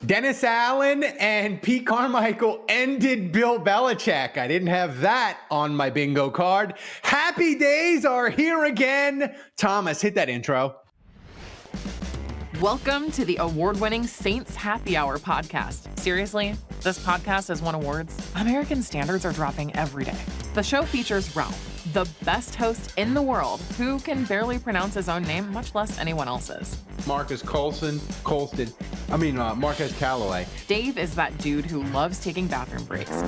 Dennis Allen and Pete Carmichael ended Bill Belichick. I didn't have that on my bingo card. Happy days are here again. Thomas, hit that intro. Welcome to the award-winning Saints Happy Hour podcast. Seriously, this podcast has won awards. American standards are dropping every day. The show features Ralph, the best host in the world, who can barely pronounce his own name, much less anyone else's. Marcus Marquez Callaway. Dave is that dude who loves taking bathroom breaks.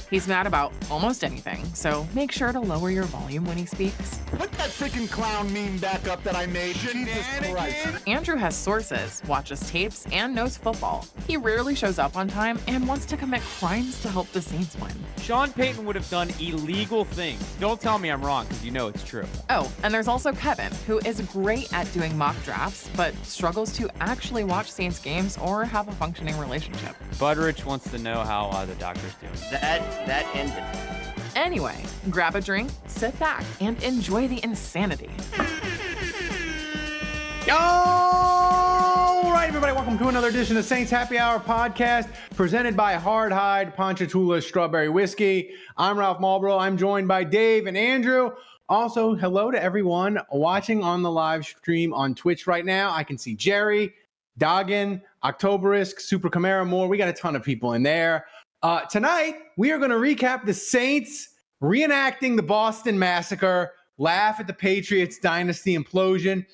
He's mad about almost anything, so make sure to lower your volume when he speaks. Put that freaking clown meme back up that I made. Jesus Christ. Andrew has sources, watches tapes, and knows football. He rarely shows up on time and wants to commit crimes to help the Saints win. Sean Payton would have done illegal things. Don't tell me I'm wrong, because you know it's true. Oh, and there's also Kevin, who is great at doing mock drafts, but struggles to actually watch Saints games or have a functioning relationship. Butterich wants to know how the doctor's doing. That ended. Anyway, grab a drink, sit back, and enjoy the insanity. All right, everybody, welcome to another edition of Saints Happy Hour podcast presented by Hard Hide Ponchatoula Strawberry Whiskey. I'm Ralph Marlboro. I'm joined by Dave and Andrew. Also, hello to everyone watching on the live stream on Twitch right now. I can see Jerry, Doggin, Octoberisk, Super Kamara, more. We got a ton of people in there. Tonight, we are going to recap the Saints reenacting the Boston Massacre, laugh at the Patriots Dynasty implosion.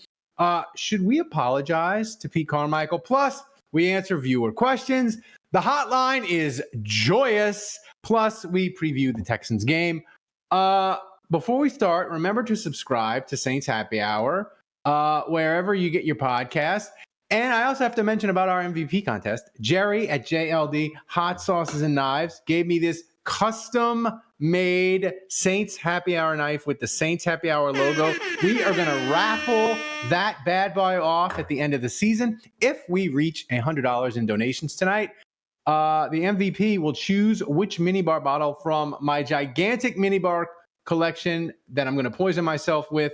Should we apologize to Pete Carmichael? Plus, we answer viewer questions. The hotline is joyous. Plus, we preview the Texans game. Before we start, remember to subscribe to Saints Happy Hour wherever you get your podcast. And I also have to mention about our MVP contest. Jerry at JLD Hot Sauces and Knives gave me this custom-made Saints Happy Hour knife with the Saints Happy Hour logo. We are going to raffle that bad boy off at the end of the season. If we reach $100 in donations tonight, the MVP will choose which minibar bottle from my gigantic minibar collection that I'm going to poison myself with.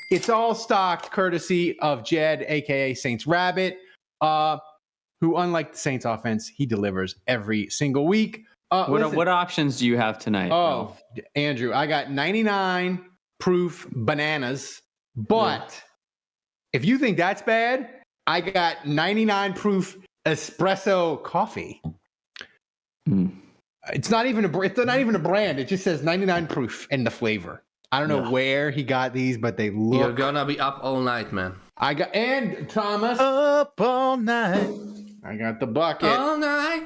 It's all stocked courtesy of Jed, aka Saints Rabbit, who, unlike the Saints offense, he delivers every single week. What options do you have tonight? Oh, Andrew, I got 99 proof bananas, but if you think that's bad, I got 99 proof espresso coffee. It's not even a brand. It just says 99 proof in the flavor. I don't know where he got these, but they look. You're gonna be up all night, man. And Thomas Up all night. I got the bucket. All night.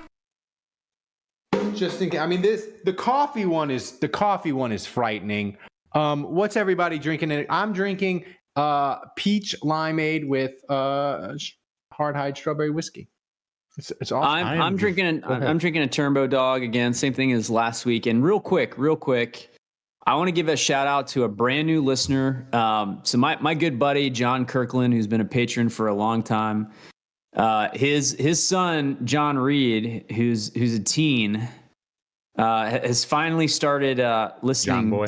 Just thinking. I mean, the coffee one is frightening. What's everybody drinking? I'm drinking peach limeade with hard hide strawberry whiskey. It's awesome. I'm drinking a Turbo Dog again. Same thing as last week. And real quick, I want to give a shout out to a brand new listener. So my good buddy John Kirkland, who's been a patron for a long time. His son John Reed, who's a teen, has finally started listening.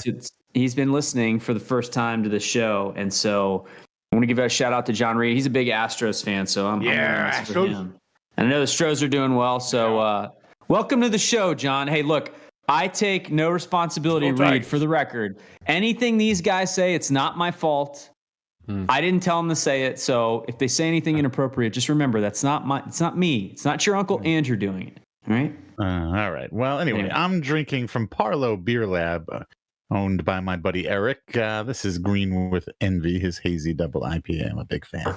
He's been listening for the first time to the show, and so I want to give a shout out to John Reed. He's a big Astros fan, so I'm Astros for him. And I know the Stros are doing well, so welcome to the show, John. Hey, look, I take no responsibility, Reed, for the record. Anything these guys say, it's not my fault. I didn't tell them to say it, so if they say anything inappropriate, just remember it's not me. It's not your Uncle Andrew doing it. All right? All right. Well, anyway, I'm drinking from Parlo Beer Lab, owned by my buddy Eric. This is Green with Envy, his hazy double IPA. I'm a big fan.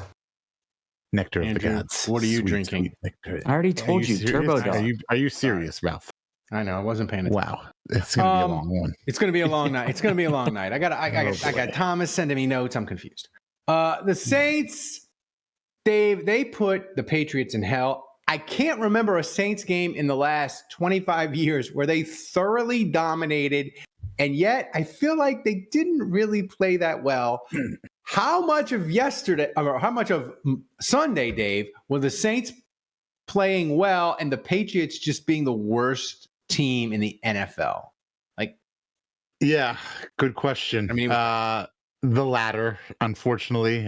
Nectar of the gods. What are you drinking? Nectar. I already told you, Turbo Dog. Are you serious, Ralph? I know. I wasn't paying attention. Wow, it's gonna be a long one. It's gonna be a long night. I got Thomas sending me notes. I'm confused. The Saints, Dave, they put the Patriots in hell. I can't remember a Saints game in the last 25 years where they thoroughly dominated, and yet I feel like they didn't really play that well. How much of Sunday, Dave, were the Saints playing well and the Patriots just being the worst team in the NFL? Yeah, good question. I mean, the latter, unfortunately.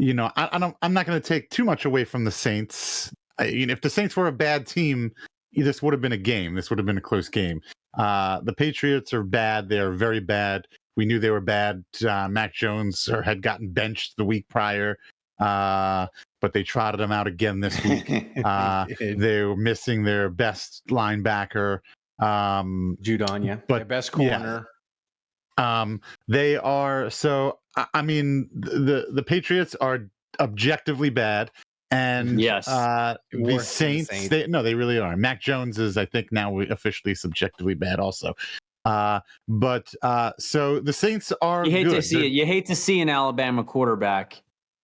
I'm not going to take too much away from the Saints. If the Saints were a bad team, this would have been a game. This would have been a close game. The Patriots are bad. They are very bad. We knew they were bad. Mac Jones had gotten benched the week prior, but they trotted him out again this week. They were missing their best linebacker, Judon, but their best corner. Yeah. They are so. I mean, the Patriots are objectively bad, and yes, the Saints. They really are. Mac Jones is, I think, now officially subjectively bad, also. But so the Saints are. You hate good. to see it. You hate to see an Alabama quarterback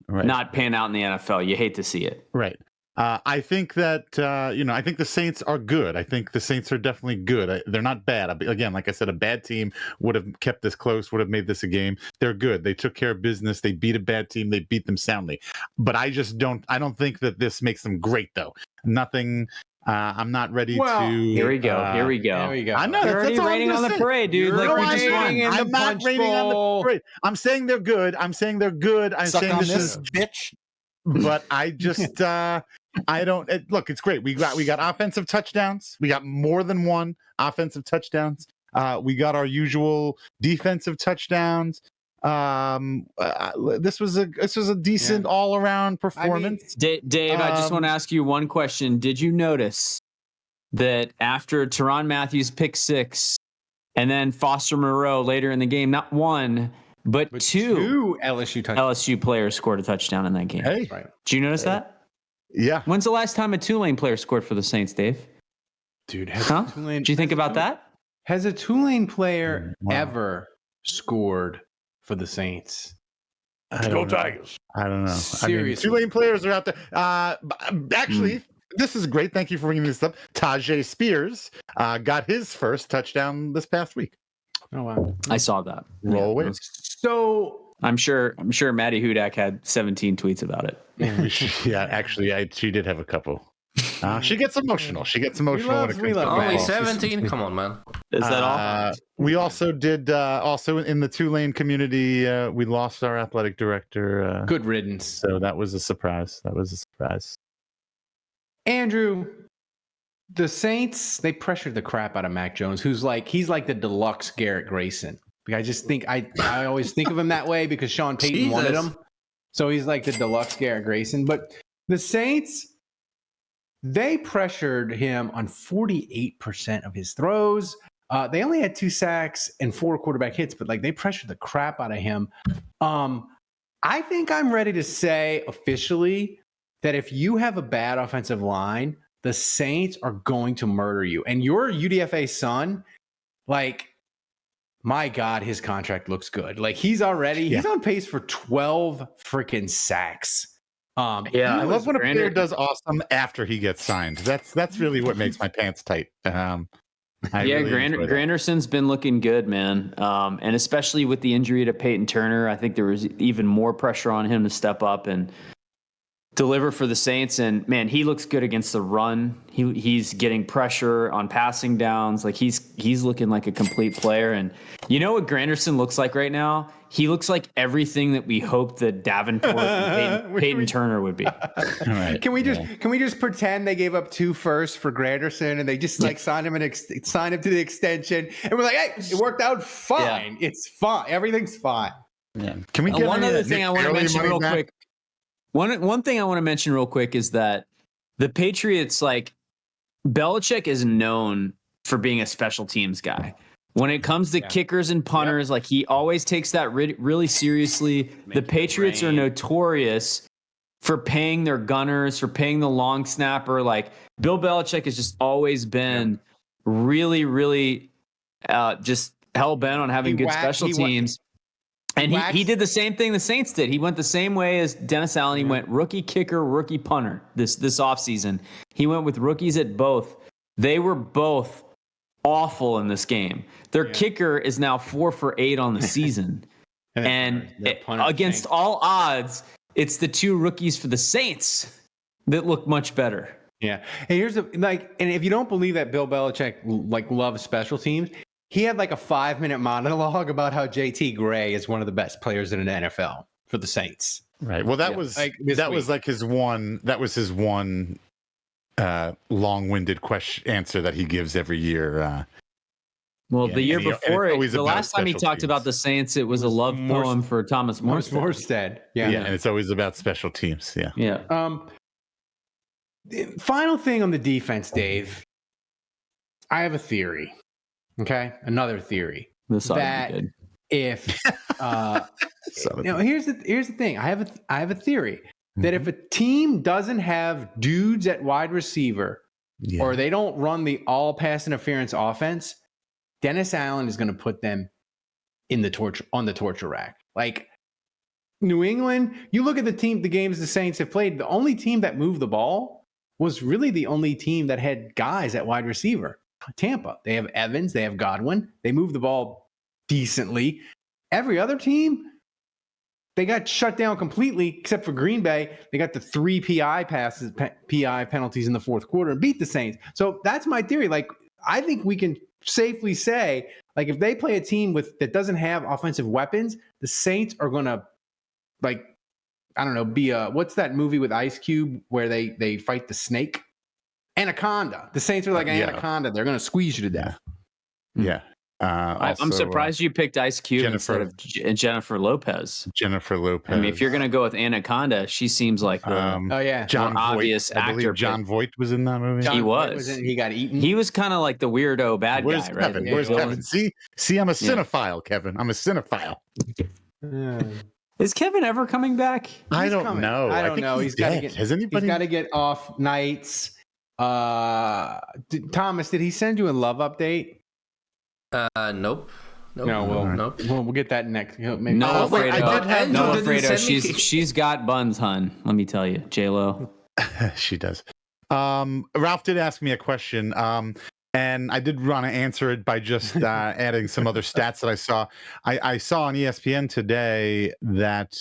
right. not pan out in the NFL. You hate to see it. Right. I think that I think the Saints are good. I think the Saints are definitely good. They're not bad. Again, like I said, a bad team would have kept this close, would have made this a game. They're good. They took care of business. They beat a bad team. They beat them soundly. But I don't think that this makes them great, though. Nothing. I'm not ready to. Here we go. There we go. I know. You're already raining on the parade, dude. You're Like we just won. I'm not raining on the parade. I'm saying they're good. I'm saying Suck on this, bitch. But I just I don't look. It's great. We got offensive touchdowns. We got more than one offensive touchdowns. We got our usual defensive touchdowns. This was a decent all around performance. I mean, Dave, I just want to ask you one question. Did you notice that after Tyrann Mathieu pick 6, and then Foster Moreau later in the game, not one but two LSU players scored a touchdown in that game? Hey, right. Did you notice that? Yeah. When's the last time a Tulane player scored for the Saints, Dave? Dude, Did you think about that? Has a Tulane player ever scored for the Saints? Go Tigers. I don't know. Seriously. Tulane players are out there. Actually, this is great. Thank you for bringing this up. Tajay Spears got his first touchdown this past week. Oh wow! I saw that. Roll away. So I'm sure Maddie Hudak had 17 tweets about it. Yeah, actually, she did have a couple. She gets emotional. Only 17? Come on, man. Is that all? We also did, also in the Tulane community, we lost our athletic director. Good riddance. So that was a surprise. Andrew, the Saints, they pressured the crap out of Mac Jones, he's like the deluxe Garrett Grayson. I just think I always think of him that way because Sean Payton wanted him. So he's like the deluxe Garrett Grayson. But the Saints, they pressured him on 48% of his throws. They only had 2 sacks and 4 quarterback hits, but they pressured the crap out of him. I think I'm ready to say officially that if you have a bad offensive line, the Saints are going to murder you. And your UDFA son, my God, his contract looks good. He's on pace for 12 freaking sacks. I love when a player does awesome after he gets signed. That's really what makes my pants tight. Granderson's been looking good, man. And especially with the injury to Peyton Turner, I think there was even more pressure on him to step up and deliver for the Saints. And man, he looks good against the run. He's getting pressure on passing downs. He's looking like a complete player. And you know what Granderson looks like right now? He looks like everything that we hoped that Davenport and Peyton Turner would be. Right. Can we just pretend they gave up 2 firsts for Granderson and they just signed him to the extension and we're like, hey, it worked out fine. Yeah. It's fine. Everything's fine. Yeah. Can we get one other thing I want to mention real quick? One thing I want to mention real quick is that the Patriots, Belichick is known for being a special teams guy. When it comes to kickers and punters, he always takes that really seriously. The Patriots are notorious for paying their gunners, for paying the long snapper. Bill Belichick has just always been really, really just hell-bent on having good special teams. And he did the same thing the Saints did. He went the same way as Dennis Allen. He went rookie kicker, rookie punter this offseason. He went with rookies at both. They were both awful in this game. Their kicker is now 4 for 8 on the season. And against all odds, it's the 2 rookies for the Saints that look much better. Yeah. And here's and if you don't believe that Bill Belichick loves special teams, he had a 5-minute monologue about how JT Gray is one of the best players in the NFL for the Saints. Right. Well, that was his one long-winded answer that he gives every year. The year before, the last time he talked about the Saints, it was a love poem for Thomas Morstead. Yeah, and it's always about special teams. Yeah. Yeah. Final thing on the defense, Dave. I have a theory. Okay, another theory. This that good. If here's the thing. I have a theory that if a team doesn't have dudes at wide receiver, or they don't run the all pass interference offense, Dennis Allen is going to put them on the torture rack. Like New England, you look at the games the Saints have played. The only team that moved the ball was really the only team that had guys at wide receiver. Tampa. They have Evans. They have Godwin. They move the ball decently. Every other team, they got shut down completely, except for Green Bay. They got the 3 PI penalties in the fourth quarter and beat the Saints. So that's my theory. Like, I think we can safely say, like, if they play a team that doesn't have offensive weapons, the Saints are going to, like, I don't know, be what's that movie with Ice Cube where they fight the snake? Anaconda. The Saints are like an anaconda. They're going to squeeze you to death. Yeah. I'm surprised you picked Ice Cube instead of Jennifer Lopez. Jennifer Lopez. I mean, if you're going to go with Anaconda, she seems like the John obvious Voight, actor. John Voight was in that movie. He was. He got eaten. He was kind of like the weirdo bad Where's guy, Kevin? right? Where's Kevin? See, I'm a cinephile, Kevin. I'm a cinephile. Is Kevin ever coming back? I don't know. I don't know. He's got to get. Has anybody? He's got to get off nights. Thomas, did he send you a love update? Nope. No, we'll get that next. Maybe. No, Alfredo. She's got buns, hun. Let me tell you, J-Lo. She does. Ralph did ask me a question. And I did want to answer it by just adding some other stats that I saw. I saw on ESPN today that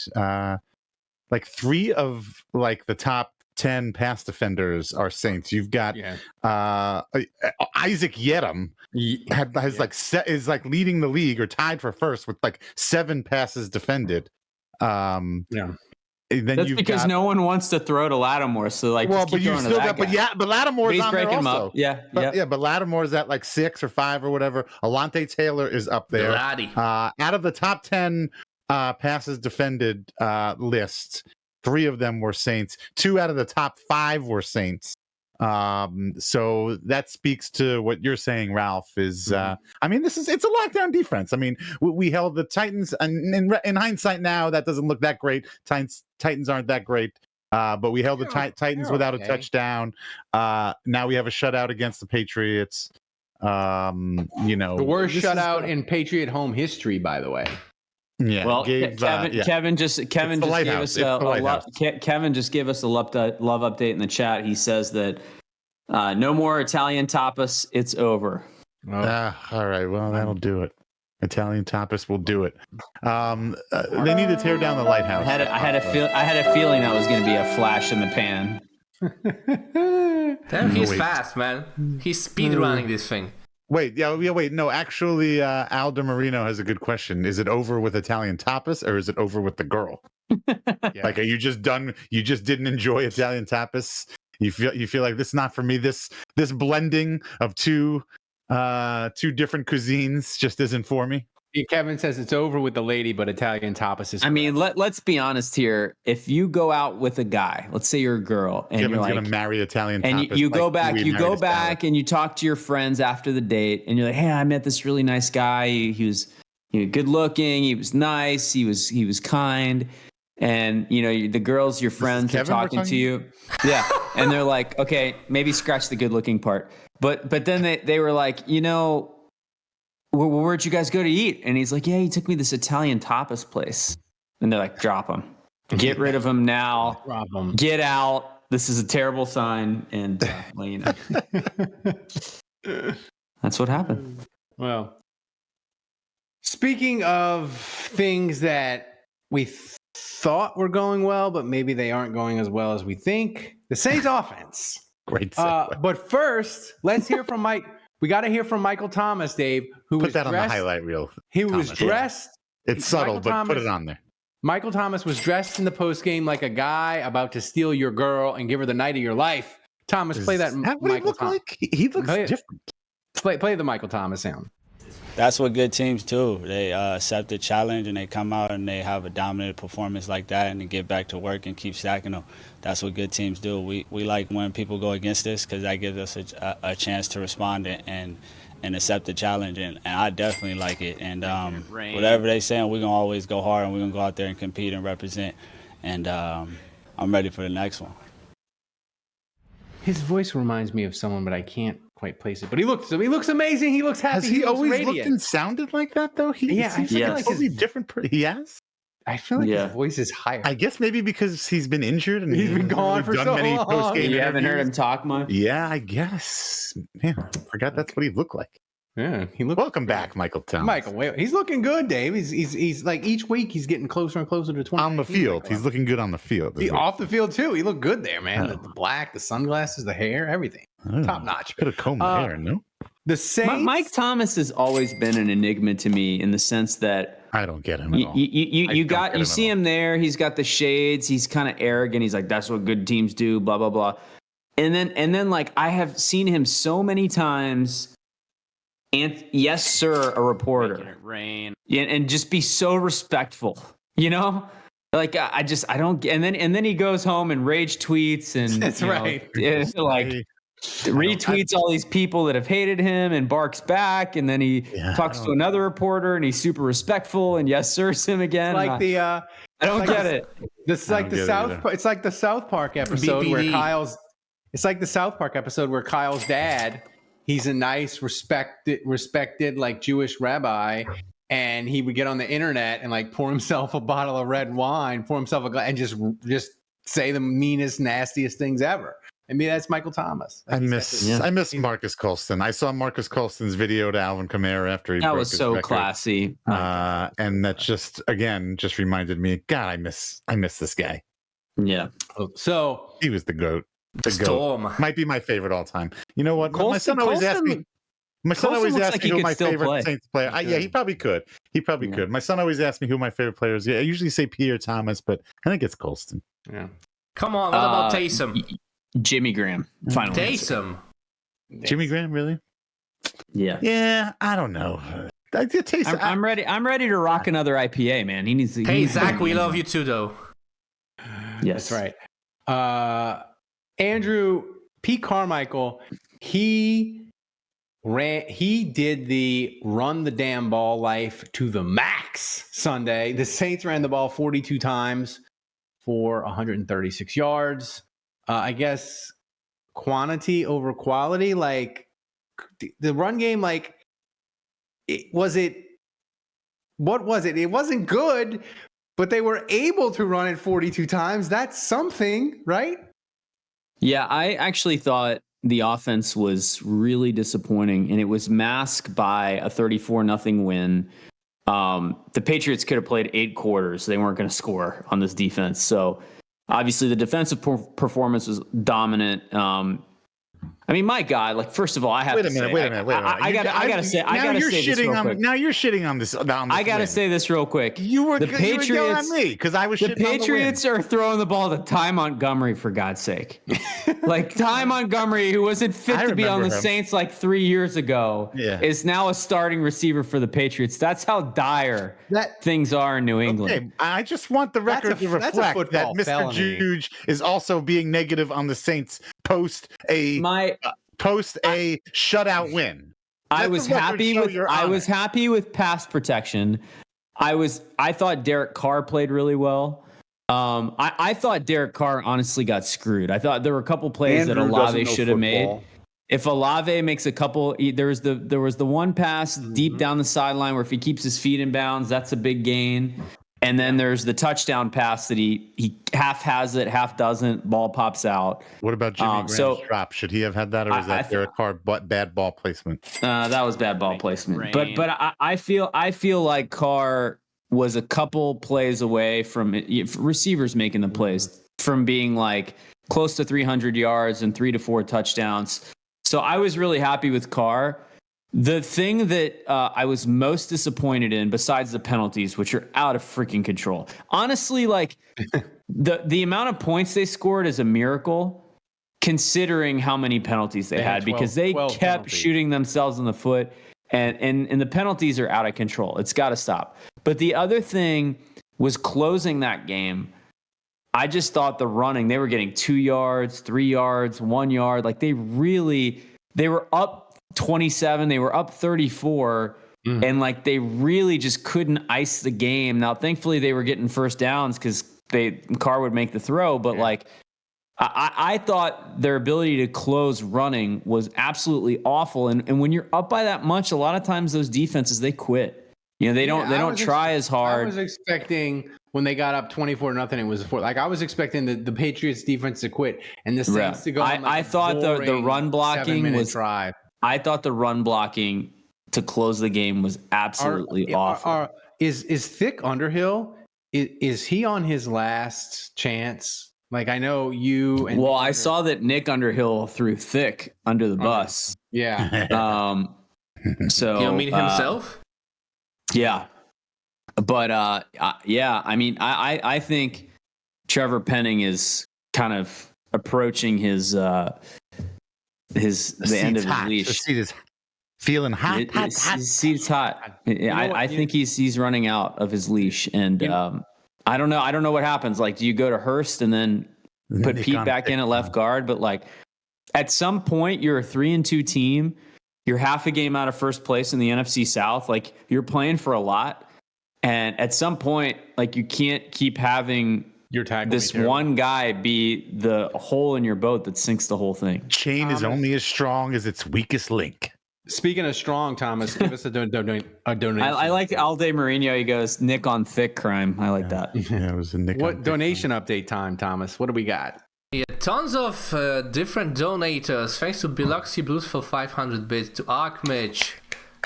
like 3 of like the top 10 pass defenders are Saints. You've got Isaac Yedem is like leading the league or tied for first with like 7 passes defended. That's because no one wants to throw to Lattimore. So like, but you still got, but Lattimore's on there also. But Lattimore's at like 6 or 5 or whatever. Alontae Taylor is up there. Out of the top 10 passes defended lists, 3 of them were Saints. 2 out of the top 5 were Saints. So that speaks to what you're saying, Ralph. Is I mean, it's a lockdown defense. I mean, we held the Titans, and in hindsight now, that doesn't look that great. Titans aren't that great, but we held the Titans without a touchdown. Now we have a shutout against the Patriots. The worst shutout in Patriot home history, by the way. Yeah. Well, Kevin just gave us a love update in the chat. He says that no more Italian tapas. It's over. All right. Well, that'll do it. Italian tapas will do it. They need to tear down the lighthouse. I had a feeling that was going to be a flash in the pan. Damn, he's fast, man. He's speedrunning this thing. Wait. No, actually, Aldo Marino has a good question. Is it over with Italian tapas, or is it over with the girl? Like, are you just done? You just didn't enjoy Italian tapas? You feel like this is not for me. This blending of two different cuisines just isn't for me. Kevin says it's over with the lady, but Italian tapas is. I mean, let's be honest here. If you go out with a guy, let's say you're a girl, and Kevin's you're like, gonna marry Italian tapas, and you go back, and you talk to your friends after the date, and you're like, hey, I met this really nice guy. He was good looking. He was nice. He was kind. And the girls, your friends, are talking to you. Yeah, and they're like, okay, maybe scratch the good looking part. But then they were like, where'd you guys go to eat? And he's like, yeah, he took me this Italian tapas place. And they're like, drop him. Get rid of him now. Drop him. Get out. This is a terrible sign. And, that's what happened. Well, speaking of things that we thought were going well, but maybe they aren't going as well as we think, the Saints offense. Great segue. But first, let's hear from Mike. We got to hear from Michael Thomas, Dave, who put was that dressed, on the highlight reel. He was dressed. It's subtle, but put it on there. Michael Thomas was dressed in the postgame like a guy about to steal your girl and give her the night of your life. Thomas, play that. What he Michael look like? He looks different. Play the Michael Thomas sound. That's what good teams do. They accept the challenge and they come out and they have a dominant performance like that and they get back to work and keep stacking them. That's what good teams do. We like when people go against us because that gives us a chance to respond and accept the challenge. And I definitely like it. And whatever they saying, we're going to always go hard and we're going to go out there and compete and represent. And I'm ready for the next one. His voice reminds me of someone, but I can't quite place it. But he looks amazing. He looks happy. Has he always radiant. looked and sounded like that though? I feel like totally different. He has. I feel like his voice is higher. I guess maybe because he's been injured and he's been gone for so long. You haven't heard him talk much? Yeah, I guess. Man, I forgot that's what he looked like. Yeah, he looked. Welcome back, Michael Thomas. Michael, he's looking good, Dave. He's like each week he's getting closer and closer to 20. On the field, he's looking good on the field. Off the field too. He looked good there, man. The black, the sunglasses, the hair, everything, top notch. Could have combed my hair, no? The Saints. Mike Thomas has always been an enigma to me in the sense that I don't get him at all. You see him there. He's got the shades. He's kind of arrogant. He's like, that's what good teams do. Blah blah blah. And then like I have seen him so many times. And yes, sir, a reporter. Rain. Yeah, and just be so respectful, you know? Like I don't. And then he goes home and rage tweets and that's right. Retweets all these people that have hated him and barks back, and then he talks to another reporter and he's super respectful and yes, sirs him again. Like I don't get it. This is like the South. It's like the South Park episode where Kyle's. It's like the South Park episode where Kyle's dad. He's a nice, respected like Jewish rabbi, and he would get on the internet and like pour himself a bottle of red wine, pour himself a glass, and just say the meanest, nastiest things ever. I mean, that's Michael Thomas. I miss Marcus Colston. I saw Marcus Colston's video to Alvin Kamara after he broke his record. Classy. And that just reminded me, God, I miss this guy. Yeah. So he was the GOAT. The Storm GOAT. Might be my favorite all time. You know what? My son always asks me who my favorite Saints player. Yeah, he probably could. Could. My son always asks me who my favorite player is. Yeah, I usually say Pierre Thomas, but I think it's Colston. Yeah. Come on, what about Taysom? Jimmy Graham. Final Taysom. Jimmy Graham, really? Yeah. Yeah, I don't know. I'm ready. I'm ready to rock another IPA, man. He needs to. Hey, Zach, we love you too, though. Yes, that's right. Andrew Pete Carmichael, he did the run the damn ball life to the max Sunday. The Saints ran the ball 42 times for 136 yards. I guess quantity over quality. Like the run game, like what was it? It wasn't good, but they were able to run it 42 times. That's something, right? Yeah, I actually thought the offense was really disappointing, and it was masked by a 34-0 win. The Patriots could have played 8 quarters. They weren't going to score on this defense. So obviously the defensive performance was dominant. I mean, my God, like, first of all, I have to say, wait a minute. I gotta say this real quick. Now you're shitting on this. I gotta say this real quick. The Patriots yelling at me because I was shitting on the Patriots are throwing the ball to Ty Montgomery, for God's sake. Like Ty Montgomery, who wasn't fit to be on the Saints like 3 years ago, is now a starting receiver for the Patriots. That's how dire things are in New England. Okay, I just want the record to reflect that Mr. Juge is also being negative on the Saints post a shutout win. I was happy with pass protection. I thought Derek Carr played really well. I thought Derek Carr honestly got screwed. I thought there were a couple plays that Olave should have made. If Olave makes a couple, there was the one pass deep down the sideline where if he keeps his feet in bounds, that's a big gain. And then there's the touchdown pass that he half has it, half doesn't. Ball pops out. What about Jimmy Graham's drop? Should he have had that, or was that Derek Carr bad ball placement? That was bad ball placement. But I feel like Carr was a couple plays away from receivers making the plays from being like close to 300 yards and 3 to 4 touchdowns. So I was really happy with Carr. The thing that I was most disappointed in, besides the penalties, which are out of freaking control, honestly, like the amount of points they scored is a miracle, considering how many penalties they had, because they kept shooting themselves in the foot, and the penalties are out of control. It's got to stop. But the other thing was closing that game. I just thought the running, they were getting 2 yards, 3 yards, 1 yard. Like they were up 27, they were up 34, and like they really just couldn't ice the game. Now, thankfully, they were getting first downs because Carr would make the throw, but like I thought their ability to close running was absolutely awful. And when you're up by that much, a lot of times those defenses, they quit. You know, they don't try as hard. I was expecting when they got up 24-0, it was 4. Like I was expecting the Patriots defense to quit and the Saints to go. I thought the run blocking was drive. I thought the run blocking to close the game was absolutely awful. Is Thick Underhill? Is he on his last chance? Like I know you. And I saw that Nick Underhill threw Thick under the bus. Yeah. So you mean himself? Yeah. But yeah, I mean, I think Trevor Penning is kind of approaching the end of his leash. The seat is feeling hot. His seat's hot. I think he's running out of his leash, and I don't know. I don't know what happens. Like, do you go to Hurst and then put Pete back in at left guard? But like, at some point, you're a 3-2 team. You're half a game out of first place in the NFC South. Like, you're playing for a lot. And at some point, like, you can't keep having this one guy be the hole in your boat that sinks the whole thing. Chain is only as strong as its weakest link. Speaking of strong, Thomas, give us a donation. I like Alde Mourinho. He goes, Nick on Thick crime. I like that. Yeah, it was a Nick. What donation update time, Thomas? What do we got? Yeah, tons of different donators. Thanks to Biloxi Blues for 500 bits, to Arkmich,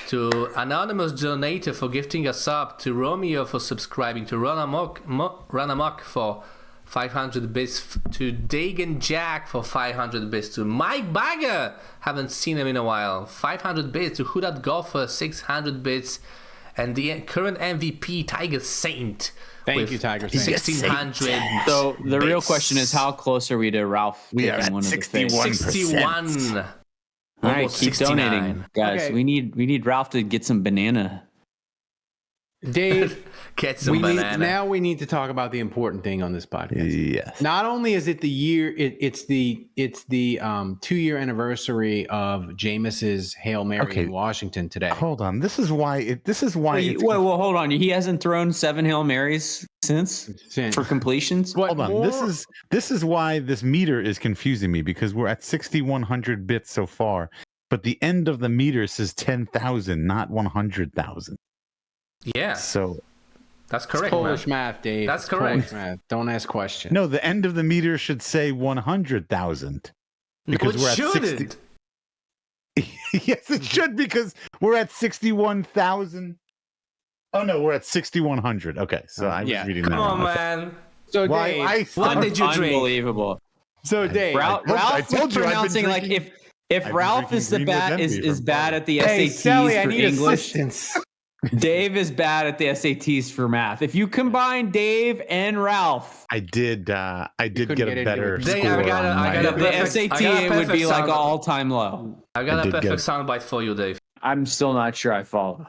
to Anonymous Donator for gifting us up, to Romeo for subscribing, to Run Amok for 500 bits, to Dagan Jack for 500 bits, to Mike Bagger, haven't seen him in a while, 500 bits, to Who Dat Golfer, 600 bits, and the current MVP, Tiger Saint. Thank you, Tiger Saint. 1600. So the real question is, how close are we to Ralph? We are at 61%. 61. All right, keep 69. donating, guys. Okay. We need Ralph to get some banana. Dave, get some banana. Now we need to talk about the important thing on this podcast. Yes. Not only is it the year, it's the 2-year anniversary of Jameis's Hail Mary in Washington today. Hold on. This is why. Well, hold on. He hasn't thrown 7 Hail Marys since for completions. Hold on. This is why this meter is confusing me, because we're at 6,100 bits so far, but the end of the meter says 10,000, not 100,000. Yeah. So that's correct. It's Polish math, Dave. That's correct. Math. Don't ask questions. No, the end of the meter should say 100,000 because we're at 60. Yes, it should, because we're at 61,000. Oh no, we're at 6,100. Okay, so I was reading that. Come on, man. So Dave, what did you drink? Unbelievable. So Dave, Ralph was pronouncing like if Ralph is bad at the SATs Sally, for I need English. Assistance. Dave is bad at the SATs for math. If you combine Dave and Ralph, I did get a better score. The SAT it would be like an all-time low. I got a perfect soundbite for you, Dave. I'm still not sure I follow.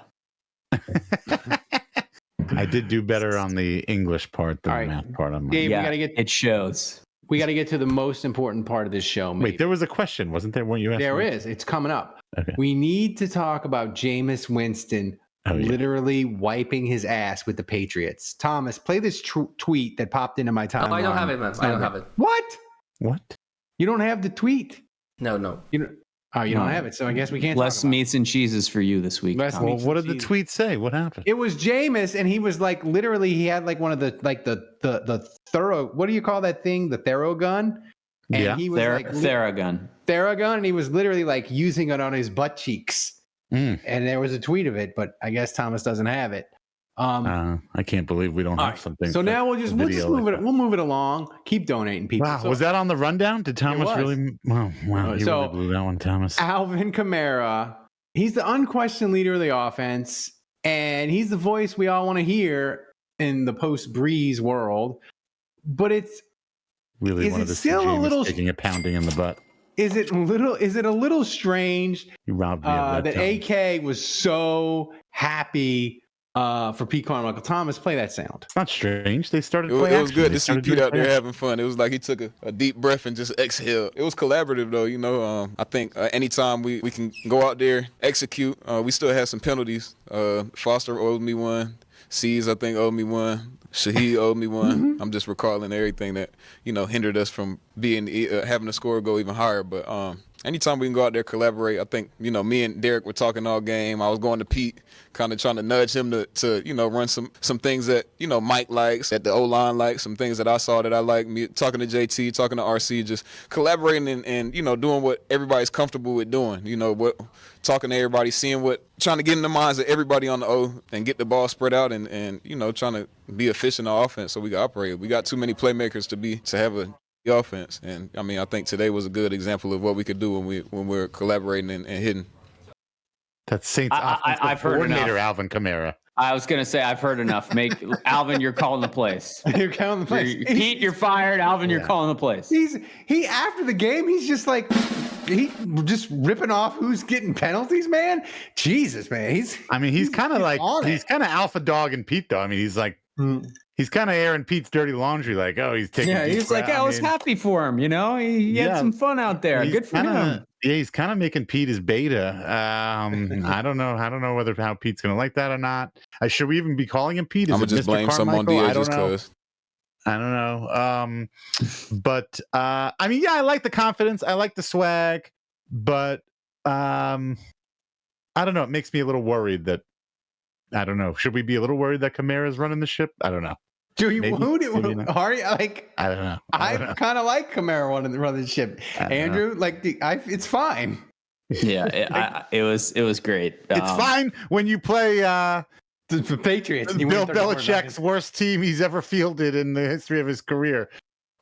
I did do better on the English part than the math part on mine. Dave, it shows. We got to get to the most important part of this show. Maybe. Wait, there was a question, wasn't there? Weren't you asking? There is. It's coming up. Okay. We need to talk about Jameis Winston literally wiping his ass with the Patriots. Thomas, play this tweet that popped into my timeline. Oh, I don't have it, man. I don't have it. What? You don't have the tweet? No. You don't have it, so I guess we can't. Less meats and cheeses for you this week. Well, what did the tweet say? What happened? It was Jameis, and he was like, literally, he had like one of the thorough. What do you call that thing? The Theragun. And he was Theragun. Theragun, and he was literally like using it on his butt cheeks. And there was a tweet of it, but I guess Thomas doesn't have it. I can't believe we don't have something. So now we'll just move it. We'll move it along. Keep donating, people. Wow, was that on the rundown? Did Thomas really? Wow, you really blew that one, Thomas. Alvin Kamara, He's the unquestioned leader of the offense, and he's the voice we all want to hear in the post-Breeze world. But it's Really wanted to see Jameis taking a pounding in the butt. Is it a little strange that AK was so happy for Pete Carmichael? Thomas, play that sound. It's not strange. They started. It was good to see Pete out there having fun. It was like he took a deep breath and just exhaled. It was collaborative though. You know, I think anytime we can go out there, execute. We still had some penalties. Foster owed me one. C's I think owed me one. Shaheed owed me one. Mm-hmm. I'm just recalling everything that, you know, hindered us from being having the score go even higher. But anytime we can go out there, collaborate, I think, you know, me and Derek were talking all game. I was going to Pete, kind of trying to nudge him to you know, run some things that, you know, Mike likes, that the O-line likes, some things that I saw that I like. Me talking to JT, talking to RC, just collaborating and you know, doing what everybody's comfortable with doing. You know, talking to everybody, trying to get in the minds of everybody on the O and get the ball spread out and you know, trying to be efficient on offense so we can operate. We got too many playmakers to have a offense, and I mean, I think today was a good example of what we could do when we're collaborating and hitting. That's Saints offensive coordinator Alvin Kamara. I was gonna say I've heard enough. Alvin, you're calling the plays. You're calling the plays. Pete, you're fired. Alvin, you're calling the plays. He after the game, he's just like he just ripping off who's getting penalties, man. Jesus, man. He's kind of like he's kind of alpha dog and Pete though. I mean, he's like he's kind of airing Pete's dirty laundry, like, oh, he's taking. Yeah, he's like, I was happy for him, you know. He had some fun out there. Good for him. Yeah, he's kind of making Pete his beta. I don't know how Pete's gonna like that or not. Should we even be calling him Pete? I'm gonna just blame someone on DA just because. I don't know. But I mean, yeah, I like the confidence. I like the swag, but I don't know. It makes me a little worried that. I don't know. Should we be a little worried that Kamara's running the ship? I don't know. Do you? Are you like? I don't know. I kind of like Kamara running the ship. Andrew, it's fine. Yeah, it was great. It's fine when you play the Patriots. Bill Belichick's worst team he's ever fielded in the history of his career.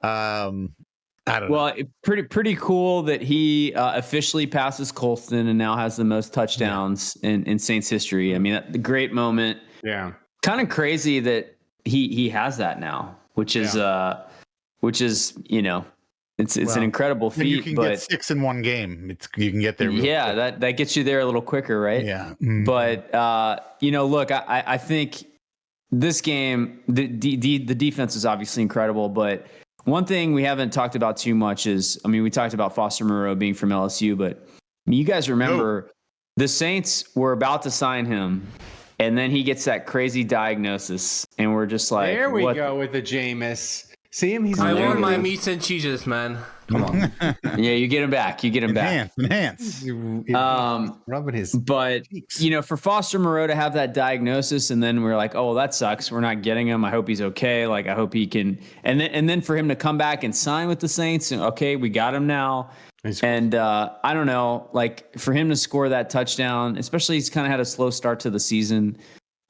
I don't know. Well, pretty cool that he officially passes Colston and now has the most touchdowns in Saints history. I mean, the great moment. Yeah. Kind of crazy that he has that now, which is you know, it's an incredible feat. You can get 6 in one game. You can get there. Yeah, quick. that gets you there a little quicker, right? Yeah. Mm-hmm. But you know, look, I think this game, the defense is obviously incredible, but one thing we haven't talked about too much is, I mean, we talked about Foster Moreau being from LSU, but I mean, you guys remember the Saints were about to sign him, and then he gets that crazy diagnosis, and we're just like, there we go with the Jameis. See him? I want my meats and cheeses, man. Come on. Yeah, you get him back. Enhance. Rubbing his. But cheeks. You know, for Foster Moreau to have that diagnosis, and then we're like, oh, that sucks. We're not getting him. I hope he's okay. Like, I hope he can. And then for him to come back and sign with the Saints, and okay, we got him now. And I don't know, like for him to score that touchdown, especially he's kind of had a slow start to the season.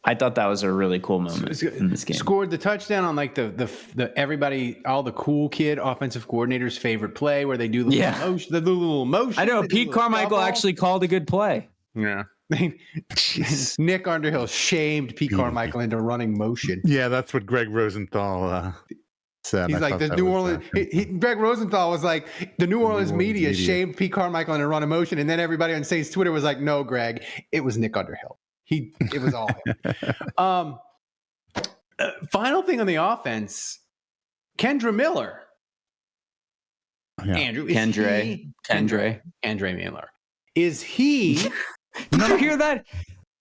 I thought that was a really cool moment in this game. Scored the touchdown on like the everybody, all the cool kid offensic coordinators' favorite play where they do the little motion. I know Pete Carmichael actually called a good play. Yeah. Nick Underhill shamed Pete Carmichael into running motion. Yeah, that's what Greg Rosenthal said. He's like, the New Orleans. Greg Rosenthal was like, the New Orleans media shamed Pete Carmichael into running motion, and then everybody on Saints Twitter was like, no, Greg, it was Nick Underhill. It was all him. Final thing on the offense, Kendra Miller. Yeah. Andrew, Kendre Miller. Is he? Did you hear that?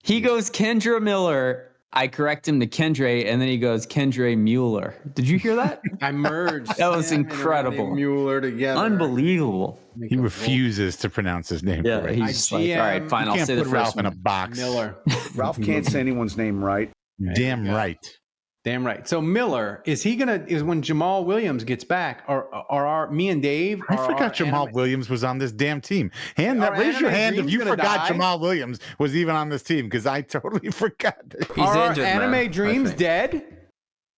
He goes Kendra Miller. I correct him to Kendre, and then he goes Kendre Mueller. Did you hear that? I merged. That was incredible. Mueller together. Unbelievable. He refuses to pronounce his name. Yeah, he's just like, all right, fine. I'll say the Ralph in a first box. Miller. Ralph can't say anyone's name right. Damn right. Damn right. So Miller, is when Jamal Williams gets back, or me and Dave? I forgot Jamal Williams was on this damn team. Raise your hand if you forgot Jamal Williams was even on this team, because I totally forgot. Are our anime dreams dead?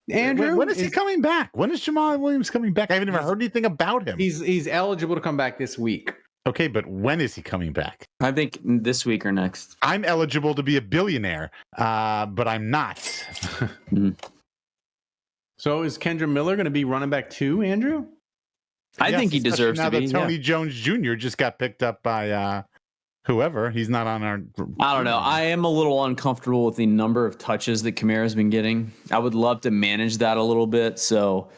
Andrew, when is he coming back? When is Jamal Williams coming back? I haven't even heard anything about him. He's eligible to come back this week. Okay, but when is he coming back? I think this week or next. I'm eligible to be a billionaire, but I'm not. So is Kendra Miller going to be running back too, Andrew? I think he deserves to be. Now that Tony Jones Jr. just got picked up by whoever. He's not on our... I don't know. I am a little uncomfortable with the number of touches that Kamara's been getting. I would love to manage that a little bit. So,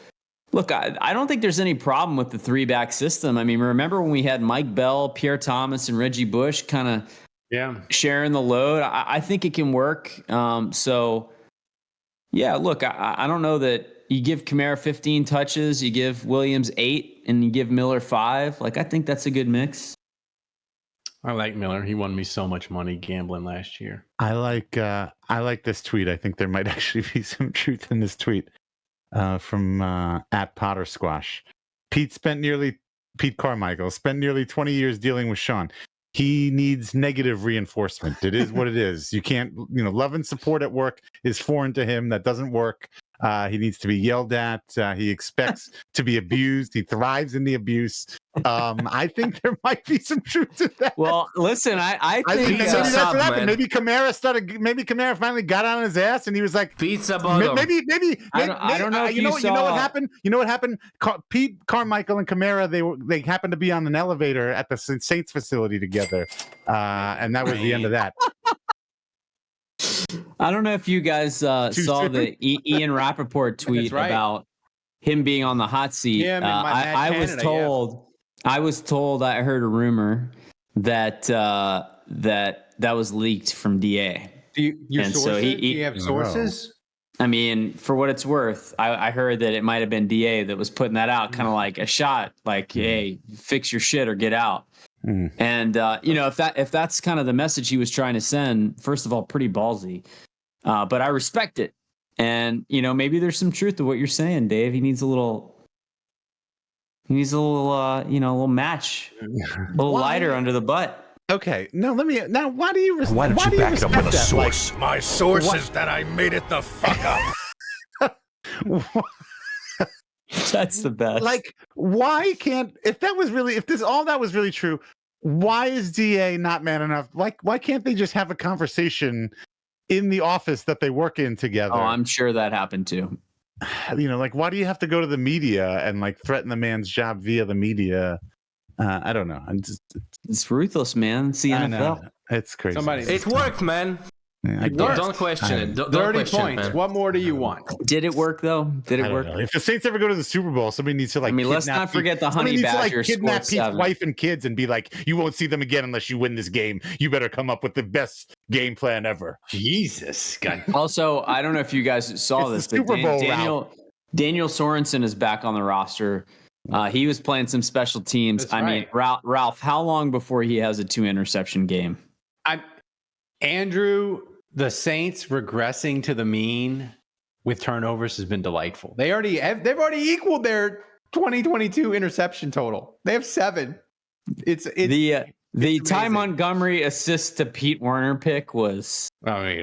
look, I don't think there's any problem with the 3-back system. I mean, remember when we had Mike Bell, Pierre Thomas, and Reggie Bush kind of sharing the load? I think it can work. So, yeah, look, I don't know that you give Kamara 15 touches, you give Williams 8, and you give Miller 5. Like, I think that's a good mix. I like Miller. He won me so much money gambling last year. I like this tweet. I think there might actually be some truth in this tweet from at Potter Squash. Pete Carmichael spent nearly 20 years dealing with Sean. He needs negative reinforcement. It is what it is. You can't, love and support at work is foreign to him. That doesn't work. He needs to be yelled at. He expects to be abused. He thrives in the abuse. I think there might be some truth to that. Well, listen, I think maybe that's what happened. Maybe Kamara finally got on his ass and he was like, pizza bottom. Maybe I don't know. You know what happened? You know what happened? Pete Carmichael and Kamara, they happened to be on an elevator at the Saints facility together, and that was the end of that. I don't know if you guys saw the Ian Rappaport tweet about him being on the hot seat. Yeah, I was told, I heard a rumor that that was leaked from DA. Do you have sources? I mean, for what it's worth, I heard that it might have been DA that was putting that out, kind of like a shot, like, hey, fix your shit or get out. And if that's kind of the message he was trying to send, first of all, pretty ballsy, but I respect it. And maybe there's some truth to what you're saying, Dave. He needs a little match, a little lighter under the butt. Okay, why do you why don't you back it up with a source? My source is that I made it the fuck up. That's the best. Like, why can't, if that was really true, why is DA not man enough? Like, why can't they just have a conversation in the office that they work in together? Oh, I'm sure that happened too. Like, why do you have to go to the media and like threaten the man's job via the media? I don't know. It's ruthless, man. It's the NFL. It's crazy. It worked, man. Yeah, don't question it. Don't 30 question points. It, man. What more do you want? Did it work though? Did it work? If the Saints ever go to the Super Bowl, somebody needs to let's not forget the Honey Badger kidnap Pete's wife and kids and be like, you won't see them again unless you win this game. You better come up with the best game plan ever. Jesus, God. Also, I don't know if you guys saw this, but Daniel Sorensen is back on the roster. He was playing some special teams. That's right. Mean, Ralph, how long before he has a 2-interception game? Andrew, the Saints regressing to the mean with turnovers has been delightful. They've already equaled their 2022 interception total. They have 7. It's the Ty Montgomery assist to Pete Werner pick was. I mean,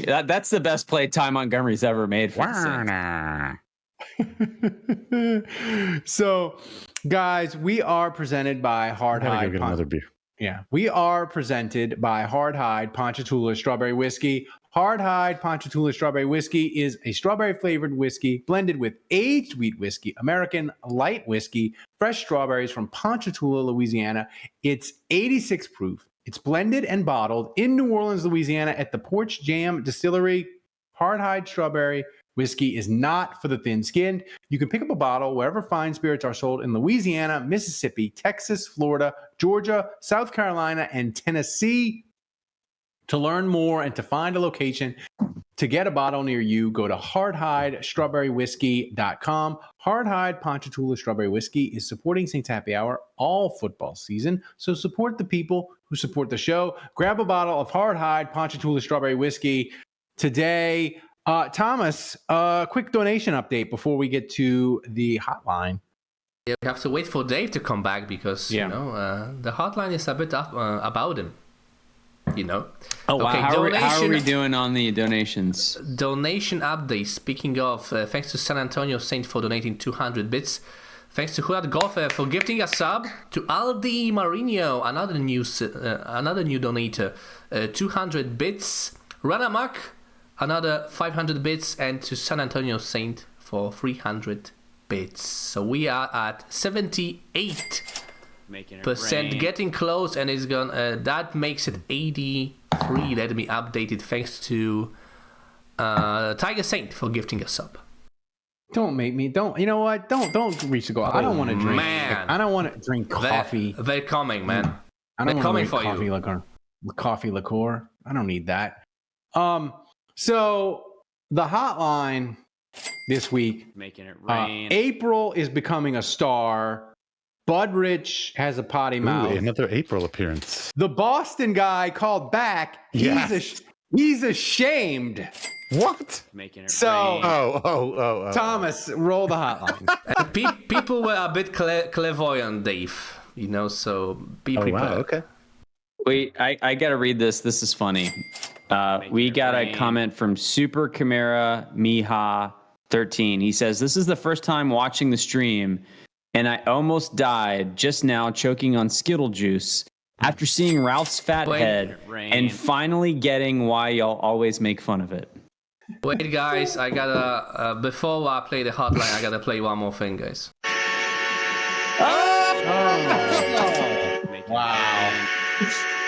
that's the best play Ty Montgomery's ever made for the Saints. So, guys, we are presented by Hard Hide. Get another beer. Yeah, we are presented by Hard Hide Ponchatoula Strawberry Whiskey. Hard Hide Ponchatoula Strawberry Whiskey is a strawberry-flavored whiskey blended with aged wheat whiskey, American light whiskey, fresh strawberries from Ponchatoula, Louisiana. It's 86 proof. It's blended and bottled in New Orleans, Louisiana at the Porch Jam Distillery. Hard Hide Strawberry Whiskey is not for the thin-skinned. You can pick up a bottle wherever fine spirits are sold in Louisiana, Mississippi, Texas, Florida, Georgia, South Carolina, and Tennessee. To learn more and to find a location to get a bottle near you, go to hardhidestrawberrywhiskey.com. Hard Hide Ponchatoula Strawberry Whiskey is supporting Saints Happy Hour all football season, so support the people who support the show. Grab a bottle of Hard Hide Ponchatoula Strawberry Whiskey today. Thomas, quick donation update before we get to the hotline. Yeah, we have to wait for Dave to come back because the hotline is a bit up about him. Oh, wow. Okay, how are we doing on the donations? Donation update. Speaking of, thanks to San Antonio Saint for donating 200 bits. Thanks to Huat Golfer for gifting a sub. To Aldi Marino, another new donator, 200 bits. Run Amok, another 500 bits. And to San Antonio Saint for 300 bits. So we are at 78%, getting close, and it's gonna. That makes it 83. Let me update it. Thanks to Tiger Saint for gifting a sub. Don't make me. Don't. You know what? Don't reach the goal. I don't want to drink. Man. I don't want to drink coffee. They're coming, man. I don't They're coming want for coffee you. Coffee liqueur. I don't need that. So the hotline this week. Making it rain. April is becoming a star. Bud Rich has a potty mouth. Ooh, another April appearance. The Boston guy called back. He's ashamed. What? Making it So, rain. Oh. Thomas, roll the hotline. People were a bit clairvoyant, Dave. You know, so be prepared. Wow, okay. Wait, I got to read this. This is funny. We got a comment from Super Kamara Miha 13. He says, "This is the first time watching the stream, and I almost died just now choking on Skittle juice after seeing Ralph's fat head and finally getting why y'all always make fun of it." Wait, guys, I gotta before I play the hotline, I gotta play one more thing, guys. Wow.